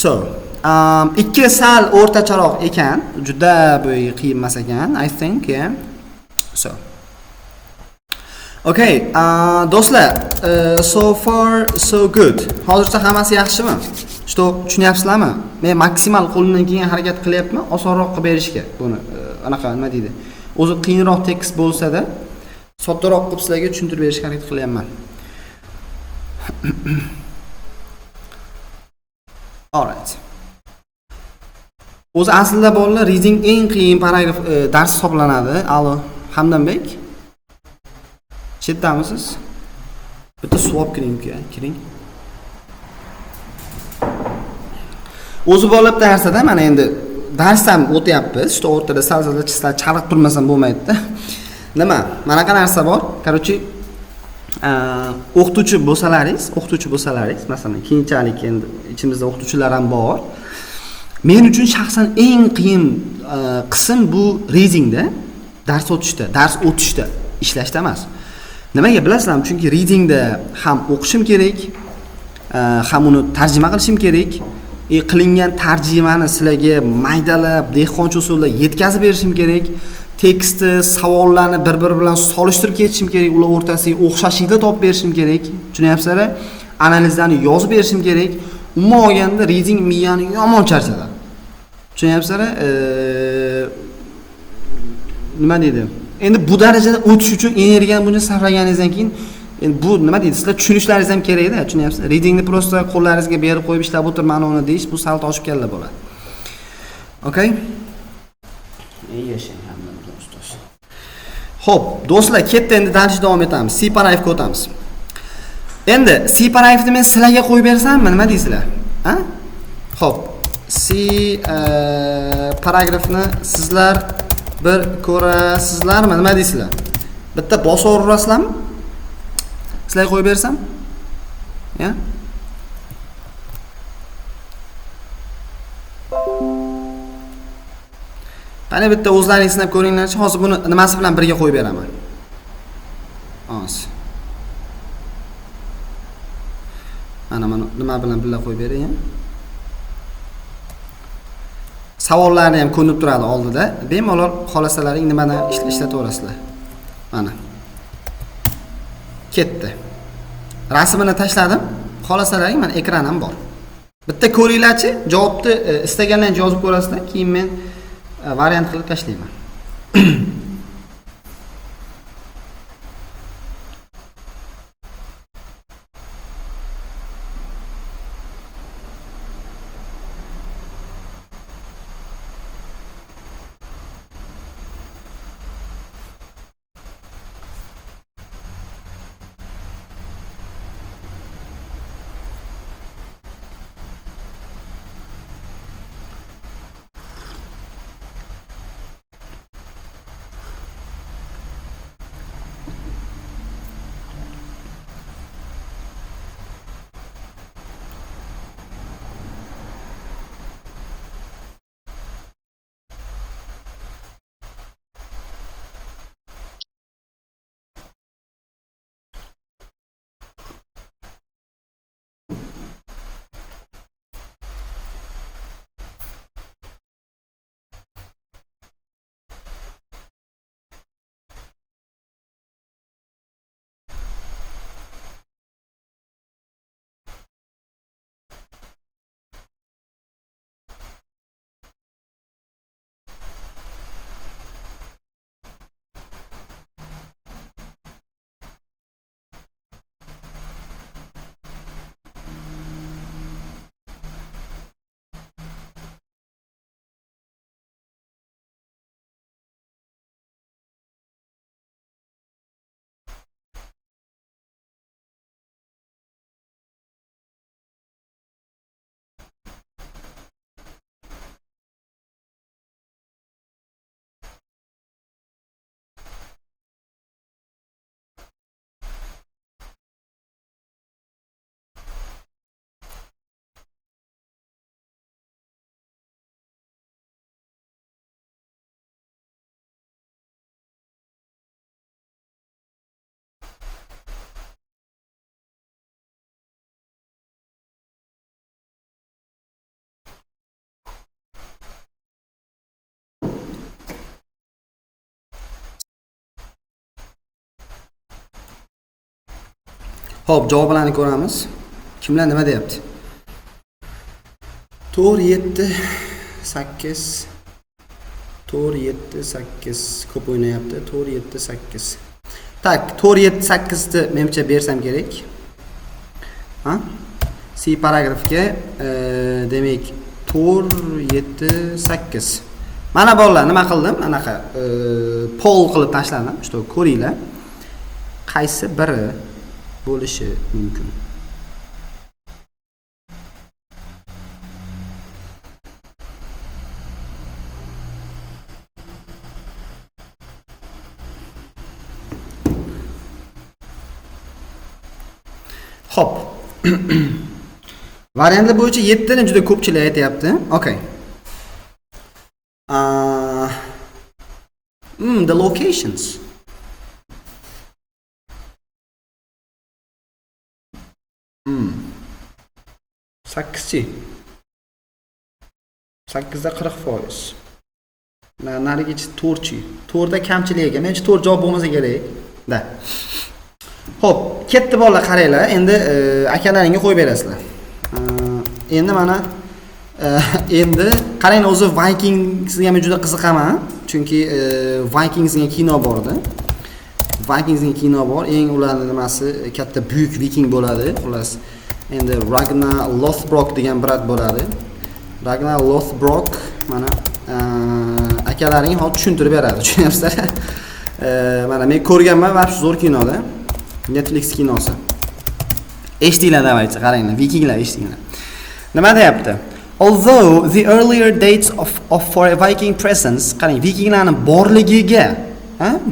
So, ikki sal o'rtacharoq ekan, juda bu qiyin emas ekan, I think, yeah. So. Okay, do'stlar, so far so good. Hozircha hammasi yaxshimi? Tushunyapsizlarmi? Men maksimal qo'limdan kelgan harakat qilyapman, osonroq qilib berishga. Buni anaqa nima deydi? O'zi qiyinroq tekst bo'lsa-da, soddaroq qilib sizlarga tushuntirib berishga harakat qilyapman. Alright. O'zi aslida bolalar reading eng qiyin paragraf dars hisoblanadi. Alo, Hamdambek. Chetdamisiz? Bitta swap kiring. O'zi bo'lib darsda mana endi darsdan o'tyapmiz. Shu o'rtada sal-sal chaliq turmasam bo'lmaydi-da. Nima? Manaqa narsa bor. Короче, o'qituvchi bo'lsalaringiz, masalan, keyinchalik endi ichimizda o'qituvchilar ham bor. Men uchun shaxsan eng qiyin qism bu readingda, dars o'tishda, ishlashda emas. Nimaga bilasizlarmi? Chunki readingda ham o'qishim kerak, ham uni tarjima qilishim kerak. Qilingan tarjimani sizlarga maydalab, dehqoncha usulda yetkazib berishim kerak. Tekstni, savollarni bir-biri bilan solishtirib ketishim kerak, ular o'rtasiga o'xshashlikda topib berishim kerak. Tushunayapsizlar? Analizlarni yozib berishim kerak. Umuman olganda reading miyani yomon charchatadi. Tushunayapsizlar? Nima deydi? Endi bu darajada o'tish uchun energiyani buncha sarflaganingizdan keyin endi bu nima deydi? Sizlar tushunishlaringiz ham kerak-da, tushunyapsizlar? Readingni prosta qo'llaringizga berib qo'yib ishlab o'tirmani uni deyish bu sal toshib kalla bo'ladi. Okay? Yashang hamma do'stlar. Xo'p, do'stlar, ketdi, endi darsga davom etamiz. C paragrafga o'tamiz. Endi C paragrafni men sizlarga qo'yib bersammi, nima deysizlar? Ha? Xo'p, C paragrafni sizlar bir ko'rasizlarmi, nima deysizlar? Bitta bosib urasizlarmi? Sizlarga qo'yib bersam? Ya? Qani bitta o'zlaringiz sinab ko'ringlarchi, hozir buni nimasi bilan birga qo'yib beraman. Hozir. Mana nima bilan birga qo'yib beray. Savollarni ham ko'rinib turadi oldida. Bemalol xolasalaring nimadan ishlataverasizlar. Mana. Ketdi. Rasmini tashladim. Xolasalaring mana ekran ham bor. Bitta ko'ringlarchi, javobni istaganlaringiz yozib ko'rasizlar, keyin men variant qilib tashlayman. Xo'p, javoblarni ko'ramiz. Kimlar nima deyapti? 4 7 8 4 7 8 ko'p o'ynayapti. 4 7 8. Tak, 4 7 8 ni menimcha bersam kerak. Ha? C paragrafga demak 4 7 8. Mana bolalar nima qildim? Anaqa poll qilib tashladim. Shu ko'ringlar. Qaysi biri bo'lishi mumkin? Xo'p. Variantlar bo'yicha 7 ni juda ko'pchilik aytayapti. Okay. The locations. Sakkizchi. 8da 40%. Narigachi 4chi. 4da kamchilik ekan. Menimcha 4 javob bo'lmasa kerak. Da. Xo'p, ketdi bolalar qaranglar. Endi akalaringga qo'yib berasizlar. Endi mana endi qaranglar, o'zi Vikingsga men juda qiziqaman. Chunki Vikingsga kino bordi. Vikingsga kino bor. Eng ularning nimasi katta buyuk viking bo'ladi. Xullas, endi Ragnar Lothbrok degan brat bo'ladi. Ragnar Lothbrok mana akalaring hozir tushuntirib beradi. Tushunyapsizlar? Mana men ko'rganman va shu zo'r kinoda. Netflix kinosi. Eshtinglar davaychi, qaranglar, vikinglar eshtinglar. Nima deyapti? Although the earlier dates of for a Viking presence, qarang, vikinglarning borligiga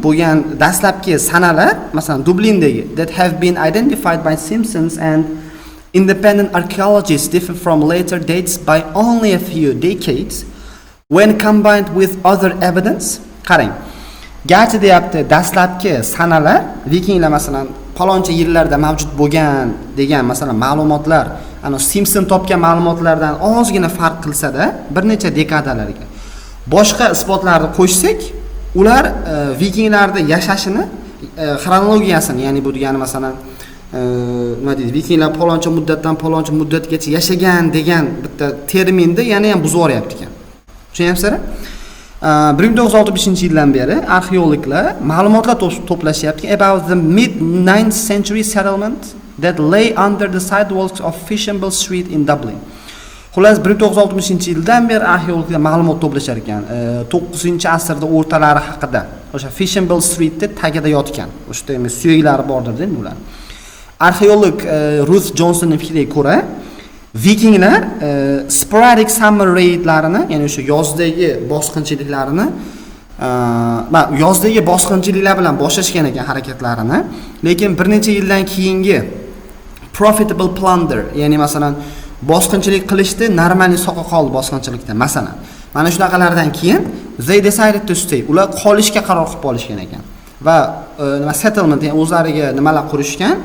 bo'lgan dastlabki sanalar, masalan, Dublindagi that have been identified by Simpsons and independent archaeologists differ from later dates by only a few decades when combined with other evidence. Qarang, garchi deyapti, dastlabki sanalar vikinglar masalan paloncha yillarda mavjud bo'lgan degan masalan ma'lumotlar ana Simpson topgan ma'lumotlardan ozgina farq qilsa-da, bir necha dekadalarga boshqa isbotlarni qo'shsak, ular vikinglarda yashashini xronologiyasini, ya'ni bu degani masalan nima deydi, vikinglar paloncha muddatdan paloncha muddatgacha yashagan degan bitta terminni yana ham buzib yuboryapti ekan. Tushunyapsizlar? 1965-yildan beri arxeologlar ma'lumotlar to'plashyapti about the mid-9th century settlement that lay under the sidewalks of Fishamble Street in Dublin. Xullas 1960-yildan beri arxeologlar ma'lumot to'plashar ekan. 9-asrda o'rtalari haqida. O'sha Fishamble Streetda tagida yotgan. O'sha yerda suyaklari bordir deydi ular. Arxeolog Ruth Johnsonning fikriga ko'ra, vikinglar sporadic summer raidlarini, ya'ni o'sha yozdagi bosqinchiliklarini yozdagi bosqinchiliklar bilan boshlashgan ekan harakatlarini, lekin bir necha yildan keyingi profitable plunder, ya'ni masalan bosqinchilik qilishdi, normalniy soqoqol bosqinchilikda masalan. Mana shunaqalardan keyin they decided to stay. Ular qolishga qaror qilib olishgan ekan. Va nima settlement, ya'ni o'zlariga nimalar qurishgan,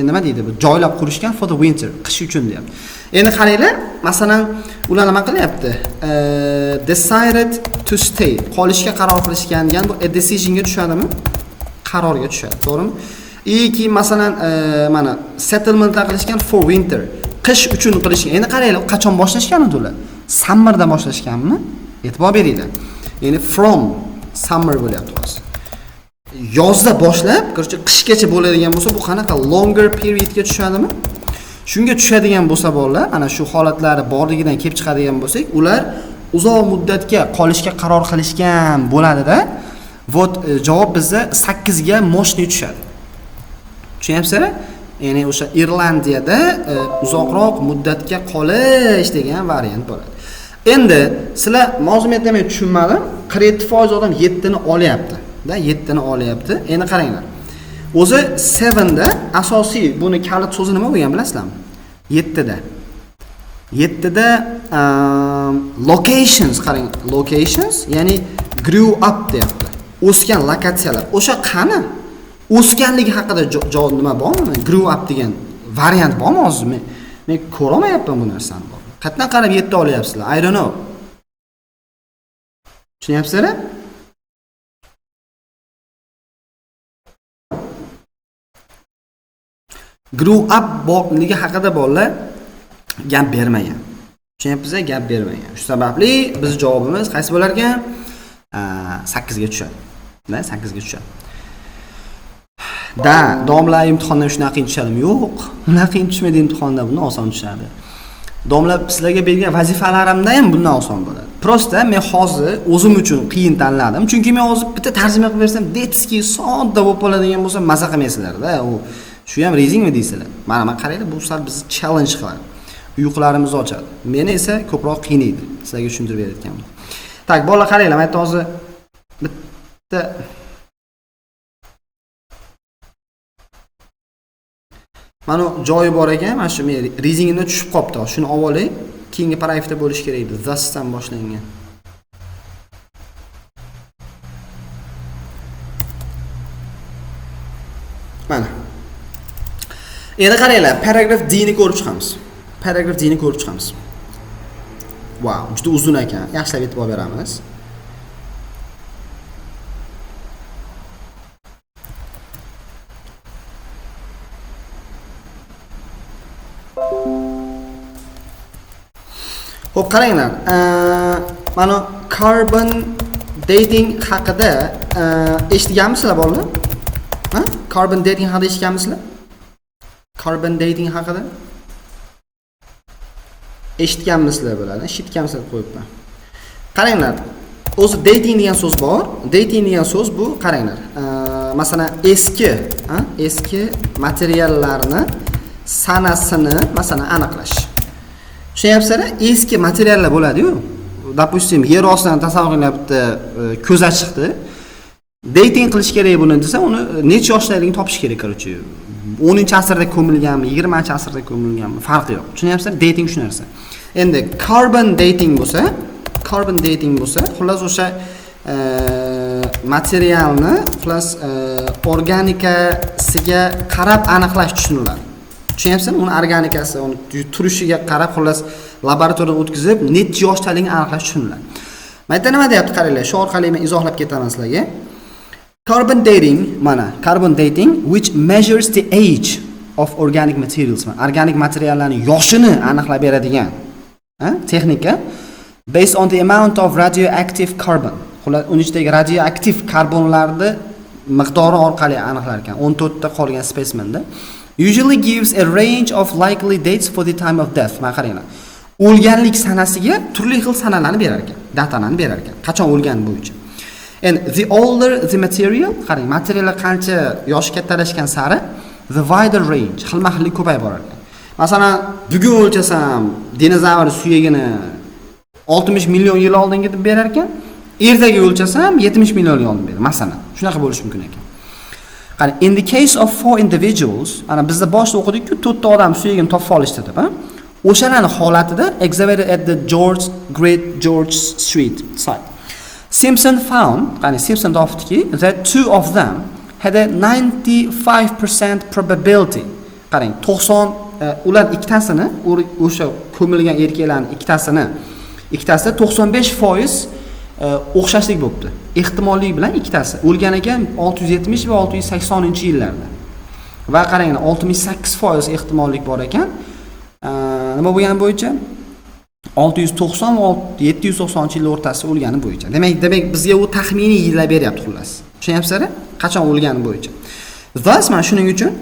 nima deydi bu, joylab qurishgan for the winter, qish uchun deyapti. Endi qaranglar, masalan, ular nima qilyapti? Decided to stay, qolishga qaror qilishgan, ya'ni bu a decisionga tushadimi? Qarorga tushadi, to'g'rimi? Keyin masalan, mana settlementlar qilishgan for winter, qish uchun qilishgan. Endi qaranglar, qachon boshlashgan edi ular? Summerda boshlashganmi? E'tibor beringlar. Ya'ni from summer bo'lyapti hozir. Yozda boshlab, qircha qishgacha bo'ladigan bo'lsa, bu qanaqa longer periodga tushadimi? Shunga tushadigan bo'lsa bolalar, ana shu holatlari borligidan kelib chiqadigan bo'lsak, ular uzoq muddatga qolishga qaror qilishgan bo'ladi-da. Vot javob bizda 8 ga moshni tushadi. Tushunyapsizlar? Ya'ni o'sha Irlandiyada uzoqroq muddatga qolish degan variant bo'ladi. Endi sizlar mavzuiyatni men tushunmadim. 47% odam 7 ni olyapti. 7 ni olyapti. Endi qaranglar. O'zi 7 da asosiy buni kalit so'zi nima bo'lgan bilasizlarmi? 7 da. 7 da locations, qarang, locations, ya'ni grew up deyapti. O'sgan lokatsiyalar. O'sha qani? O'sganligi haqida javob nima bormi? Grew up degan variant bormi hozir? Men ko'ra olmayapman bu narsani. Qatdan qarab 7 olyapsizlar? I don't know. Tushunyapsizlar? grow up bo'lishligi haqida bolalar gap bermagan. Tushunyapsiz-a? Gap bermagan. Shu sababli biz javobimiz qaysi bo'lar ekan? 8 ga tushadi. Da 8 ga tushadi. Da, domla imtihondan shunaqa qiyin tushadimi? Yo'q. Unaqa qiyin tushmaydi imtihonda, bundan oson tushadi. Domla sizlarga bergan vazifalarimda ham bundan oson bo'ladi. Prosta men hozir o'zim uchun qiyin tanladim. Chunki men hozir bitta tarjima qilib bersam, detskiy sodda bo'lib qoladigan bo'lsa, maza qilmaysizlar-da. U shu ham rezingmi deysizlar. Mana qaranglar, bu sal bizni challenge qiladi. Uyqularimizni ochadi. Meni esa ko'proq qiynaydi. Sizlarga tushuntirib berayotganim. Tak, bolalar qaranglar, men hozir bitta mana joyi bor ekan, mana shu men rezingimda tushib qopti. Shuni olib olay. Keyingi paragrafda bo'lish kerak edi. Thusdan boshlangan. Mana. Endi qaranglar, paragraf D ni ko'rib chiqamiz. Paragraf D ni ko'rib chiqamiz. Wow, juda uzun ekan. Yaxshilab e'tibor beramiz. Xo'p, qaranglar. Mana carbon dating haqida eshitganmisizlar bolalar? Ha? Carbon dating haqida eshitganmisizlar? Carbon dating haqida eshitganmisizlar bo'ladi. Eshitganmisizlar qo'yibman. Qaranglar. O'zi dating degan so'z bor. Dating degan so'z bu, qaranglar. Masalan, eski materiallarni sanasini masalan aniqlash. Tushunyapsizlar? Eski materiallar bo'ladi-yu. Допустим, yer ostidan tasavvur qilinglar, bitta ko'za chiqdi. Dating qilish kerak buni desa, uni necha yoshdaligini topish kerak, короче. 10-asrda ko'milganmi, 20-asrda ko'milganmi, farqi yo'q. Tushunyapsizlar? Dating shu narsa. Endi carbon dating bo'lsa, xullas o'sha materialni xullas organikasiga qarab aniqlash tushuniladi. Tushunyapsizmi? Uni organikasi, uni turishiga qarab xullas laboratoriyaga o'tkazib, necha yoshdaligini aniqlash tushuniladi. Mayda nima deyapti, qaranglar. Shu orqali men izohlab ketaman sizlarga. Carbon dating, mana carbon dating which measures the age of organic materials. Organik materiallarning yoshini aniqlab beradigan texnika based on the amount of radioactive carbon. Xullas, uning ichidagi radioaktiv karbonlarni miqdori orqali aniqlar ekan. 14 ta qolgan specimenda. Usually gives a range of likely dates for the time of death. Mana qaranglar. O'lganlik sanasiga turli xil sanalarni berar ekan, datalarni berar ekan. Qachon o'lgani bo'yicha. And the older the material, qarang, materiallar qancha yoshi kattalashgan sari the wider range, xilma-xillik ko'payib borar ekan. Masalan, bugun o'lchasam dinozavr suyagini 60 million yil oldinga deb berar ekan, ertaga o'lchasam 70 million yil oldin berar. Masalan, shunaqa bo'lishi mumkin ekan. Qarang, in the case of 4 individuals, ana bizda boshda o'qidik-ku, 4 ta odam suyagini topib olishdi deb, o'shalarning holatida excavated at the Great George Street site. Simpson found, qarang, Simpson topdiki, that 2 of them had a 95% probability. Qarang, 90 ular ikkitasini, o'sha ko'milgan erkaklarning ikkitasida 95% o'xshashlik bo'libdi. Ehtimollik bilan ikkitasi o'lgan ekan 670 va 680-yillarda. Va qaranglar, 68% ehtimollik bor ekan. Nima bo'lgani bo'yicha 690 va 790-yil o'rtasida o'lgani bo'yicha. Demak bizga u taxminiy yillar beryapti xullas. Tushunyapsizlar? Qachon o'lgani bo'yicha. Thus, mana shuning uchun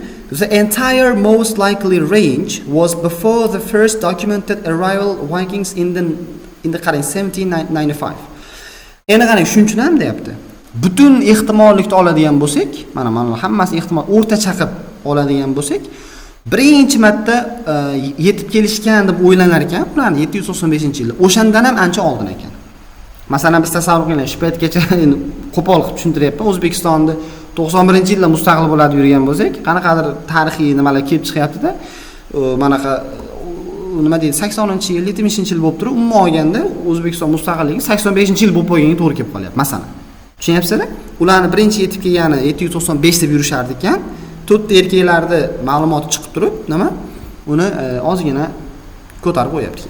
the entire most likely range was before the first documented arrival Vikings in the qarang 1795. Endi qarang, shuning uchun ham deyapti. Butun ehtimollikni oladigan bo'lsak, mana hammasi ehtimol o'rtacha qilib oladigan bo'lsak, birinchi marta yetib kelishgan deb o'ylanar ekan, ularni 795-yilda. O'shandan ham ancha oldin ekan. Masalan, biz tasavvur qiling, shu paytgacha endi qo'pol qilib tushuntiryapman. O'zbekistonda 91-yilda mustaqil bo'ladi yurgan bo'lsak, qanaqadir tarixiy nimalar kelib chiqyapti-da, manaqa nima deydi, 80-yil, 70-yil bo'lib turib, umuman olganda O'zbekiston mustaqilligi 85-yil bo'lib qo'yganga to'g'ri kelib qolyapti, masalan. Tushunyapsizlar? Ularni birinchi yetib kelgani 795 deb yurishardi ekan. 4 ta erkaklarda ma'lumot chiqib turib, nima? Uni ozgina ko'tarib qo'yapti.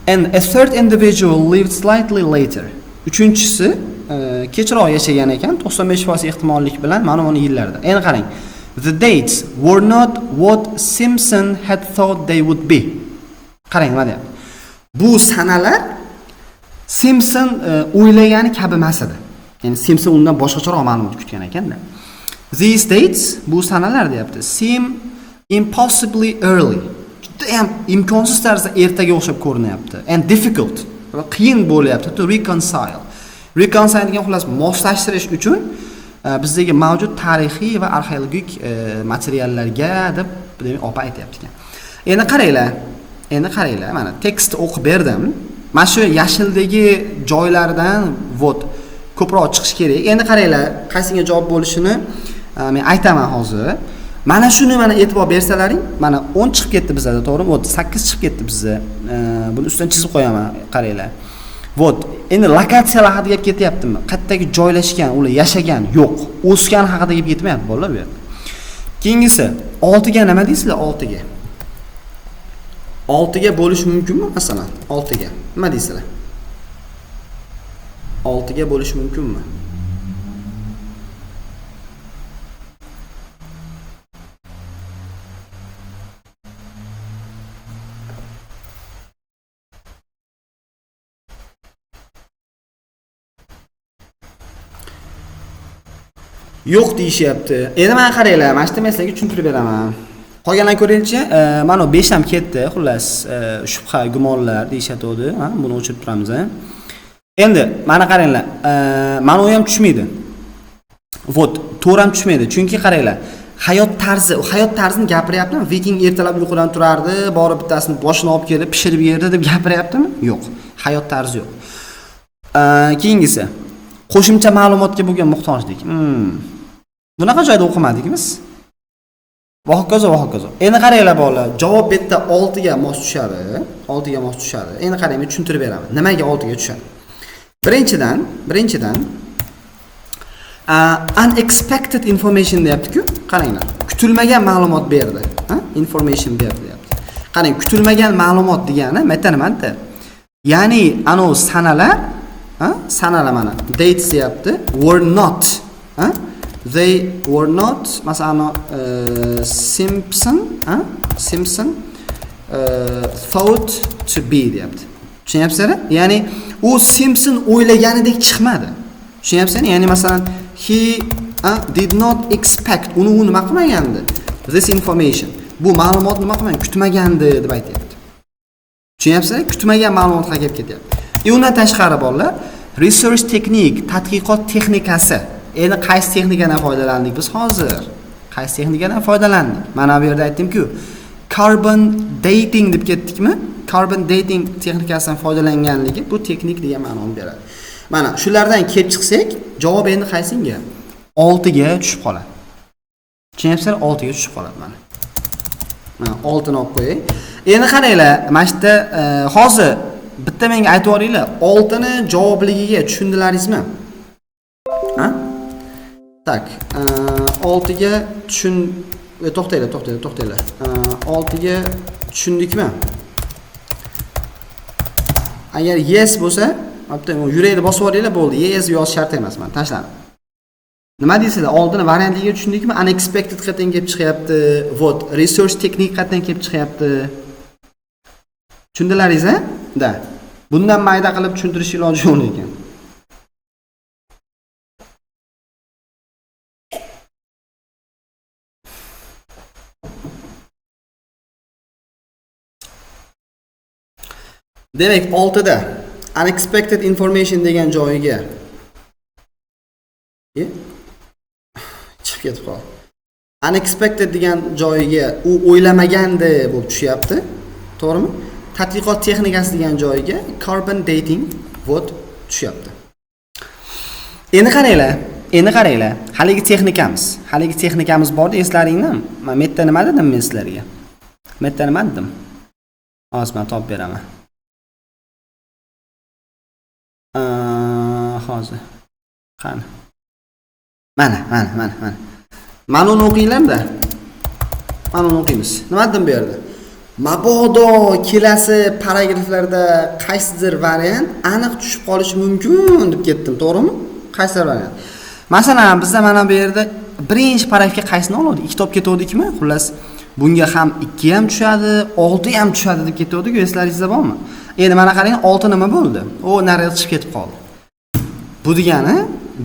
And a third individual lived slightly later. Uchinchisi kechroq yashagan ekan, 95% ehtimollik bilan mana uni yillarda. Endi qarang. The dates were not what Simpson had thought they would be. Qarang nima deyapti. Bu sanalar Simpson o'ylagani kabi emas edi. Ya'ni Simpson undan boshqacharoq ma'lumot kutgan ekanda. These dates, bu sanalar deyapti, seem impossibly early. Juda ham imkonsiz tarzda ertaga o'xshab ko'rinyapti. And difficult. Qiyin bo'lyapti to reconcile. Reconcile degan xullas moslashtirish uchun bizdagi mavjud tarixiy va arxeologik materiallarga deb opa aytayapti ekan. Endi qaranglar, mana tekst o'qib berdim. Mana shu yashildagi joylardan vot ko'proq chiqish kerak. Endi qaranglar, qaysiga javob bo'lishini men aytaman hozir. Mana shuni mana e'tibor bersalaring, mana 10 chiqib ketdi bizda, to'g'rimi? Vot 8 chiqib ketdi bizda. Buni ustidan chizib qo'yaman, qaranglar. Vot, endi lokatsiyalar haqida gap ketyaptimi? Qayerdagi joylashgan, ular yashagan yo'q. O'sgan haqida gap ketmayapti, bolalar bu yerda. Keyingisi 6 ga nima deysizlar? 6 ga. 6 ga bo'lish mumkinmi masalan? 6 ga. Nima deysizlar? 6 ga bo'lish mumkinmi? Yo'q deyishyapti. Endi men qaranglar, mana shuni men sizlarga tushuntirib beraman. Qolganlarni ko'ringchi, mana 5 ham ketdi, xullas, shubha, gumonlar deyishatdi, ha, buni o'chirib turamiz, ha. Endi mana qaranglar, mana u ham tushmaydi. Vot, to'g'ri ham tushmaydi. Chunki qaranglar, hayot tarzini gapiryaptimi? Viking ertalab uyqudan turardi, borib bittasini boshini olib kelib pishirib yerdi deb gapiryaptimi? Yo'q. Hayot tarzi yo'q. Keyingisi qo'shimcha ma'lumotga bo'lgan muhtojlik. Bunaqa joyda o'qimadik biz. Va hokazo. Endi qaranglar bolalar, javob bu yerda 6 ga mos tushadi. 6 ga mos tushadi. Endi qarang, men tushuntirib beraman. Nimaga 6 ga tushadi? Birinchidan unexpected information deyapti-ku. Qaranglar. Kutilmagan ma'lumot berdi. Ha? Information berdi deyapti. Qarang, kutilmagan ma'lumot degani nima? Ya'ni anov sanalar mana dates deyapti. Were not, ha? They were not, masalan, Simpson thought to be deyapti. Tushunyapsizlar? Ya'ni u Simpson o'ylaganidek chiqmadi. Tushunyapsizlar? Ya'ni masalan he did not expect, uni nima qilmagandi? This information. Bu ma'lumot nima qilmagan? Kutmagandi deb aytayapti. Tushunyapsizlar? Kutmagan ma'lumot haqida gap ketyapti. Undan tashqari bolalar, research technique, tadqiqot texnikasi. Endi qaysi texnikadan foydalandik biz hozir? Qaysi texnikadan foydalandik? Mana bu yerda aytdim-ku, carbon dating deb ketdikmi? Carbon dating texnikasidan foydalanganligi bu texnik degan ma'noni beradi. Mana shulardan kelib chiqsak, javob endi qaysinga? 6 ga tushib qoladi. Tushunyapsizlar? 6 ga tushib qoladi mana. Mana 6 ni olib qo'ying. Endi qaranglar, mana shu yerda hozir bitta menga aytib o'ringlar, 6 ni javobligiga tushundilaringizmi? Ha? Tak, 6 ga to'xtanglar. 6 ga tushundikmi? Agar yes bo'lsa, bitta yurakni bosib olinglar, bo'ldi. Yes yozish shart emas, men tashladim. Nima deysizlar? 6 ni variantiga tushundikmi? Unexpected qayerdan kelib chiqyapti? Vot, research technique qayerdan kelib chiqyapti? Tushundilaringiz, ha? Da. Bundan mayda qilib tushuntirish iloji yo'q ekan. Demak, 6 da unexpected information degan joyiga chiqib ketib qoldi. Unexpected degan joyiga u o'ylamagandi bo'lib tushyapti. To'g'rimi? Tadqiqot texnikasi degan joyiga carbon dating vot tushyapti. Endi qaranglar. Haligi texnikamiz bordi, eslaringmi? Men metta nima dedim men sizlarga? Metta nima dedim? Hozir men topib beraman. Hozir. Qani. Mana. Mana uni o'qinglar-da. Mana uni o'qiymiz. Nima dedim bu yerda? Mabodo kelasi paragraflarda qaysidir variant aniq tushib qolishi mumkin deb ketdim, to'g'rimi? Qaysidir variant. Masalan, bizda mana bu yerda birinchi paragrafga qaysini oldik? Ikkita olib ketuvdikmi? Xullas, bunga ham 2 ham tushadi, 6 ham tushadi deb ketuvdik. Eslaringizda bormi? Endi mana qarang, 6 nima bo'ldi? O nariga chiqib ketib qoldi. Bu degani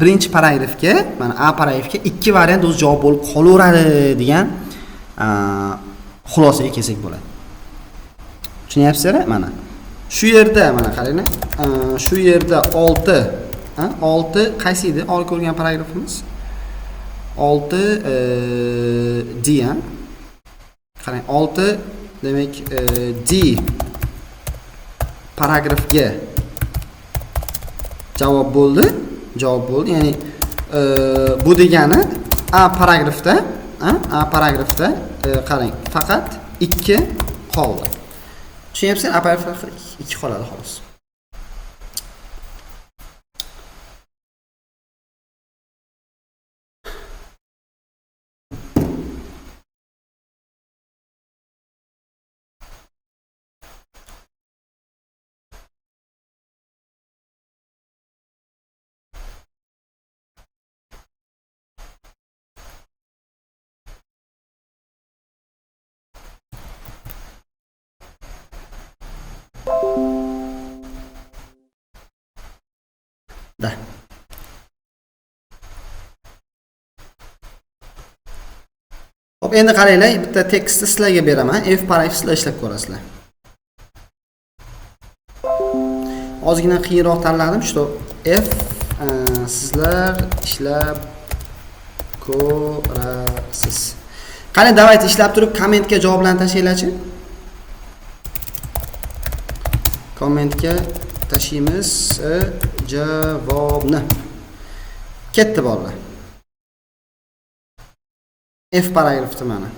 birinchi paragrafga, mana A paragrafga 2 variant o'z javob bo'lib qolaveradi degan xulosaga kelsak bo'ladi. Tushunyapsizlar? Mana shu yerda mana qaranglar. Shu yerda 6 qaysi edi? Olib ko'rgan paragrafimiz 6 D. Qarang, 6 demak D paragrafga javob bo'ldi. Ya'ni bu degani A paragrafda qarang, faqat 2 qoldi. Tushunyapsizlar? A paragrafda 2 qoladi xolos. Da. Hop, endi qaranglar, bitta tekstni sizlarga beraman. F paragraf sizlar ishlab ko'rasizlar. Ozgina qiyinroq tanladim, shu F sizlar ishlab ko'rasiz. Qani, davayt ishlab turib kommentga javoblarni tashlanglarchi. Kommentga tashlaymiz javobni. Ketdi bolalar. F paragrafda mana.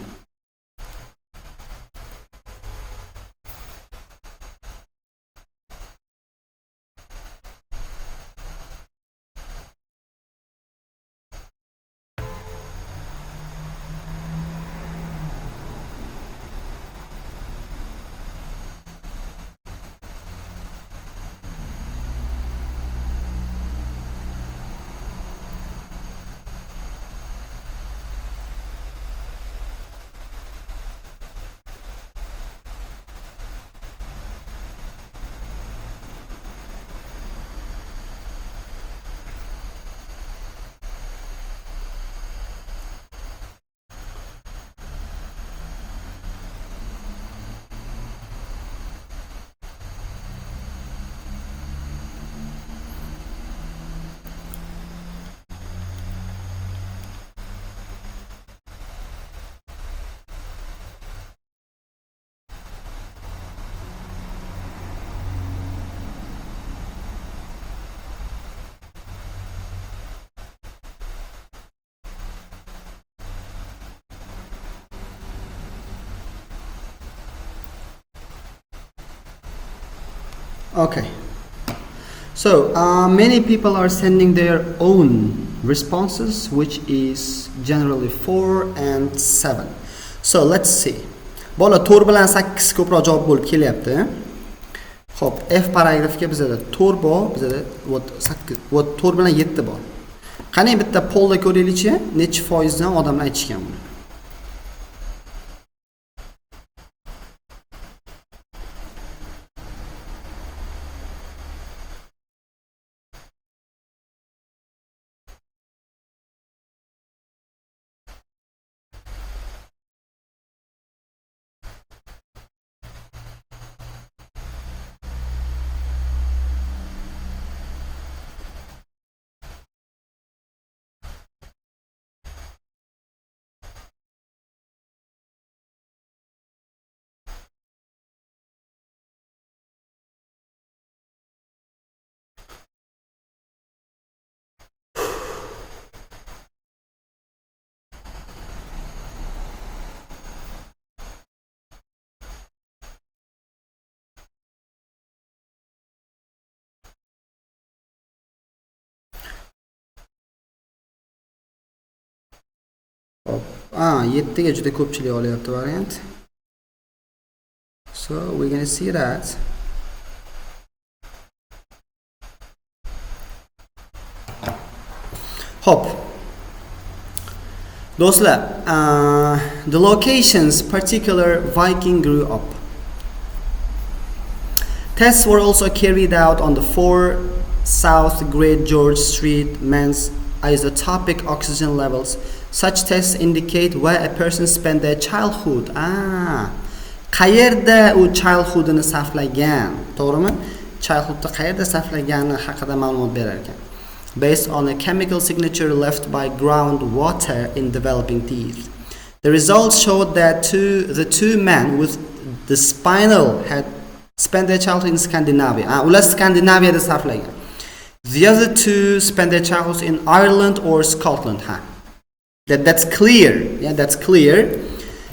Okay. So, many people are sending their own responses, which is generally 4 and 7. So, let's see. Bola 4 bilan 8 ko'proq javob bo'lib kelyapti. Xo'p, F paragrafga bizda 4 bor, bizda 8, 4 bilan 7 bor. Qani bitta polda ko'raylikchi, necha foizdan odamlar aytishgan buni. Yettiga juda ko'pchilik olyapti variant. So we're going to see that. Hop. Do'stlar, the locations particular Viking grew up. Tests were also carried out on the 4 South Great George Street men's isotopic oxygen levels. Such tests indicate where a person spent their childhood. Qayerda u childhoodini saqlagan, to'g'rimi? Childhoodda qayerda saqlagani haqida ma'lumot berar ekan. Based on a chemical signature left by groundwater in developing teeth. The results showed that the two men with the spinal had spent their childhood in Scandinavia. Ular Skandinaviyada saqlagan. The other two spent their childhood in Ireland or Scotland. That's clear. Yeah, that's clear.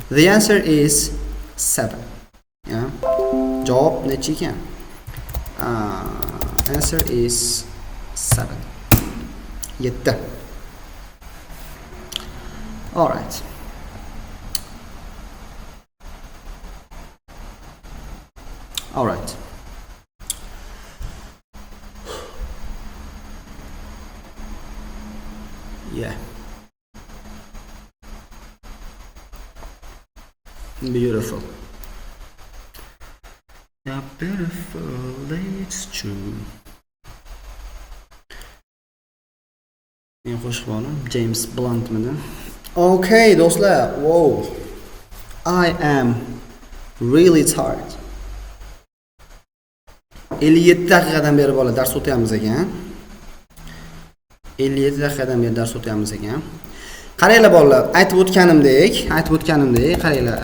The answer is 7. Yeah. Javob nechi ekan? Answer is 7. 7. All right. All right. Yeah. Beautiful. Yeah, beautiful. It's true. James Blunt midi? Okay, do'stlar. Whoa. I am really tired. 57 daqiqadan beri bola dars o'tyapmiz ekan. 57 daqiqadan beri dars o'tyapmiz ekan. Qaranglar bolalar, aytib o'tganimdek, qaranglar,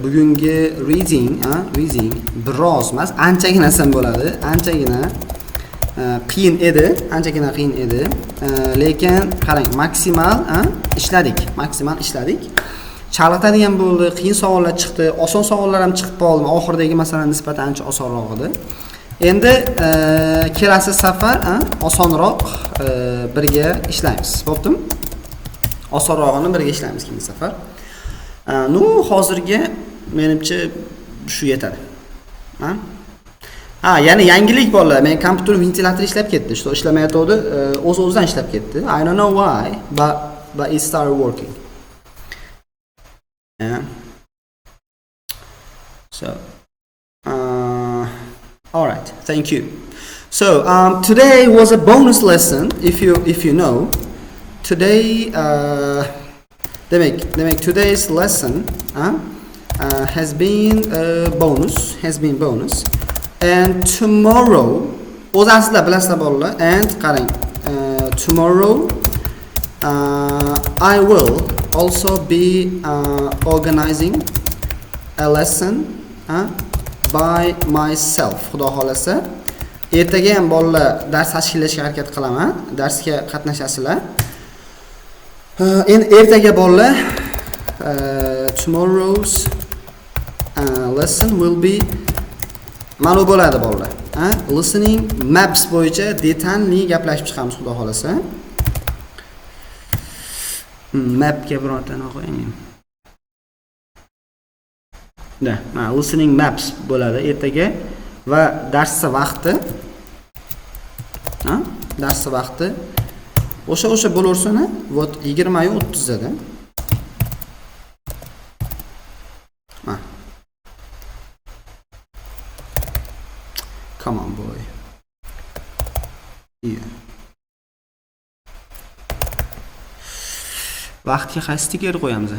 bugungi reading biroz emas, anchagina narsam bo'ladi, anchagina qiyin edi, lekin qarang, maksimal ishladik. Chalg'itadigan bo'ldi, qiyin savollar chiqdi, oson savollar ham chiqib qoldi. Oxirdagi masalan nisbatan ancha osonroq edi. Endi kelasi safar osonroq birga ishlaymiz. Bo'ptimi? Osonrog'ini birga ishlaymiz kelasi safar. Hozirga menimcha shu yetadi. Ya'ni yangilik bolalar. Men kompyuter ventilyator ishlab ketdi. Shu ishlamayotdi, o'z-o'zidan ishlab ketdi. I don't know why, but it started working. Yeah. So, all right. Thank you. So, today was a bonus lesson. If you know, today, today's lesson has been bonus. And tomorrow, o'zingizlar bilasizlar bolalar. And qarang, tomorrow, I will also be organizing a lesson by myself. Xudo xolasa, ertaga ham bolalar dars tashkillashga harakat qilaman. Darsga qatnashasizlar. Endi ertaga bolalar tomorrow's lesson will be ma'lum bo'ladi bolalar. Listening maps bo'yicha detalli gaplashib chiqamiz xudo xolasa. Mapga birontani qo'ying. Listening maps bo'ladi ertaga va darsni vaqti o'sha bo'laversin, вот 20:30 da. Come on boy. Yeah. Vaqtga qaysi stiker qo'yamiz?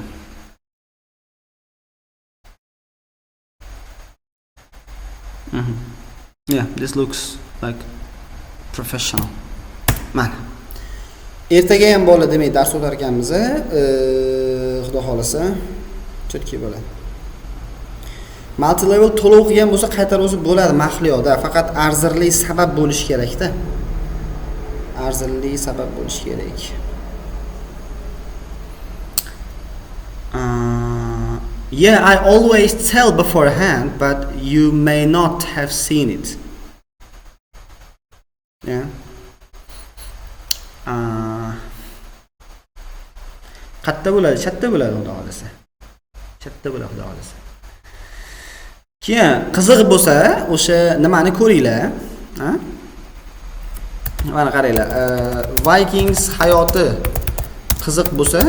Yeah, this looks like professional. Mana. Ertaga ham bo'ladi, demak, dars o'tar ekanmiz. Xudo xolasa, chotki bo'ladi. Multi level to'liq qilgan bo'lsa qaytarib o'zi bo'ladi mahliyoda, faqat arzirli sabab bo'lishi kerak-da. Yeah, I always tell beforehand, but you may not have seen it. Yeah. Qatta bo'ladi, chatta bo'ladi xudo xolasa. Keyin qiziq bo'lsa, o'sha nimani ko'ringlar, Mana qaranglar, Vikings hayoti qiziq bo'lsa,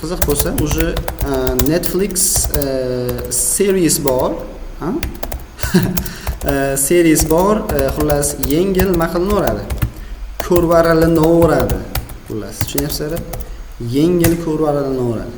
qiziq bo'lsa, уже Netflix series bor, ha? Series bor, xullas yengil nima qilinaveradi? Ko'rvaralinaveradi. Xullas, tushunyapsizlar? Yengil ko'rvaralinaveradi.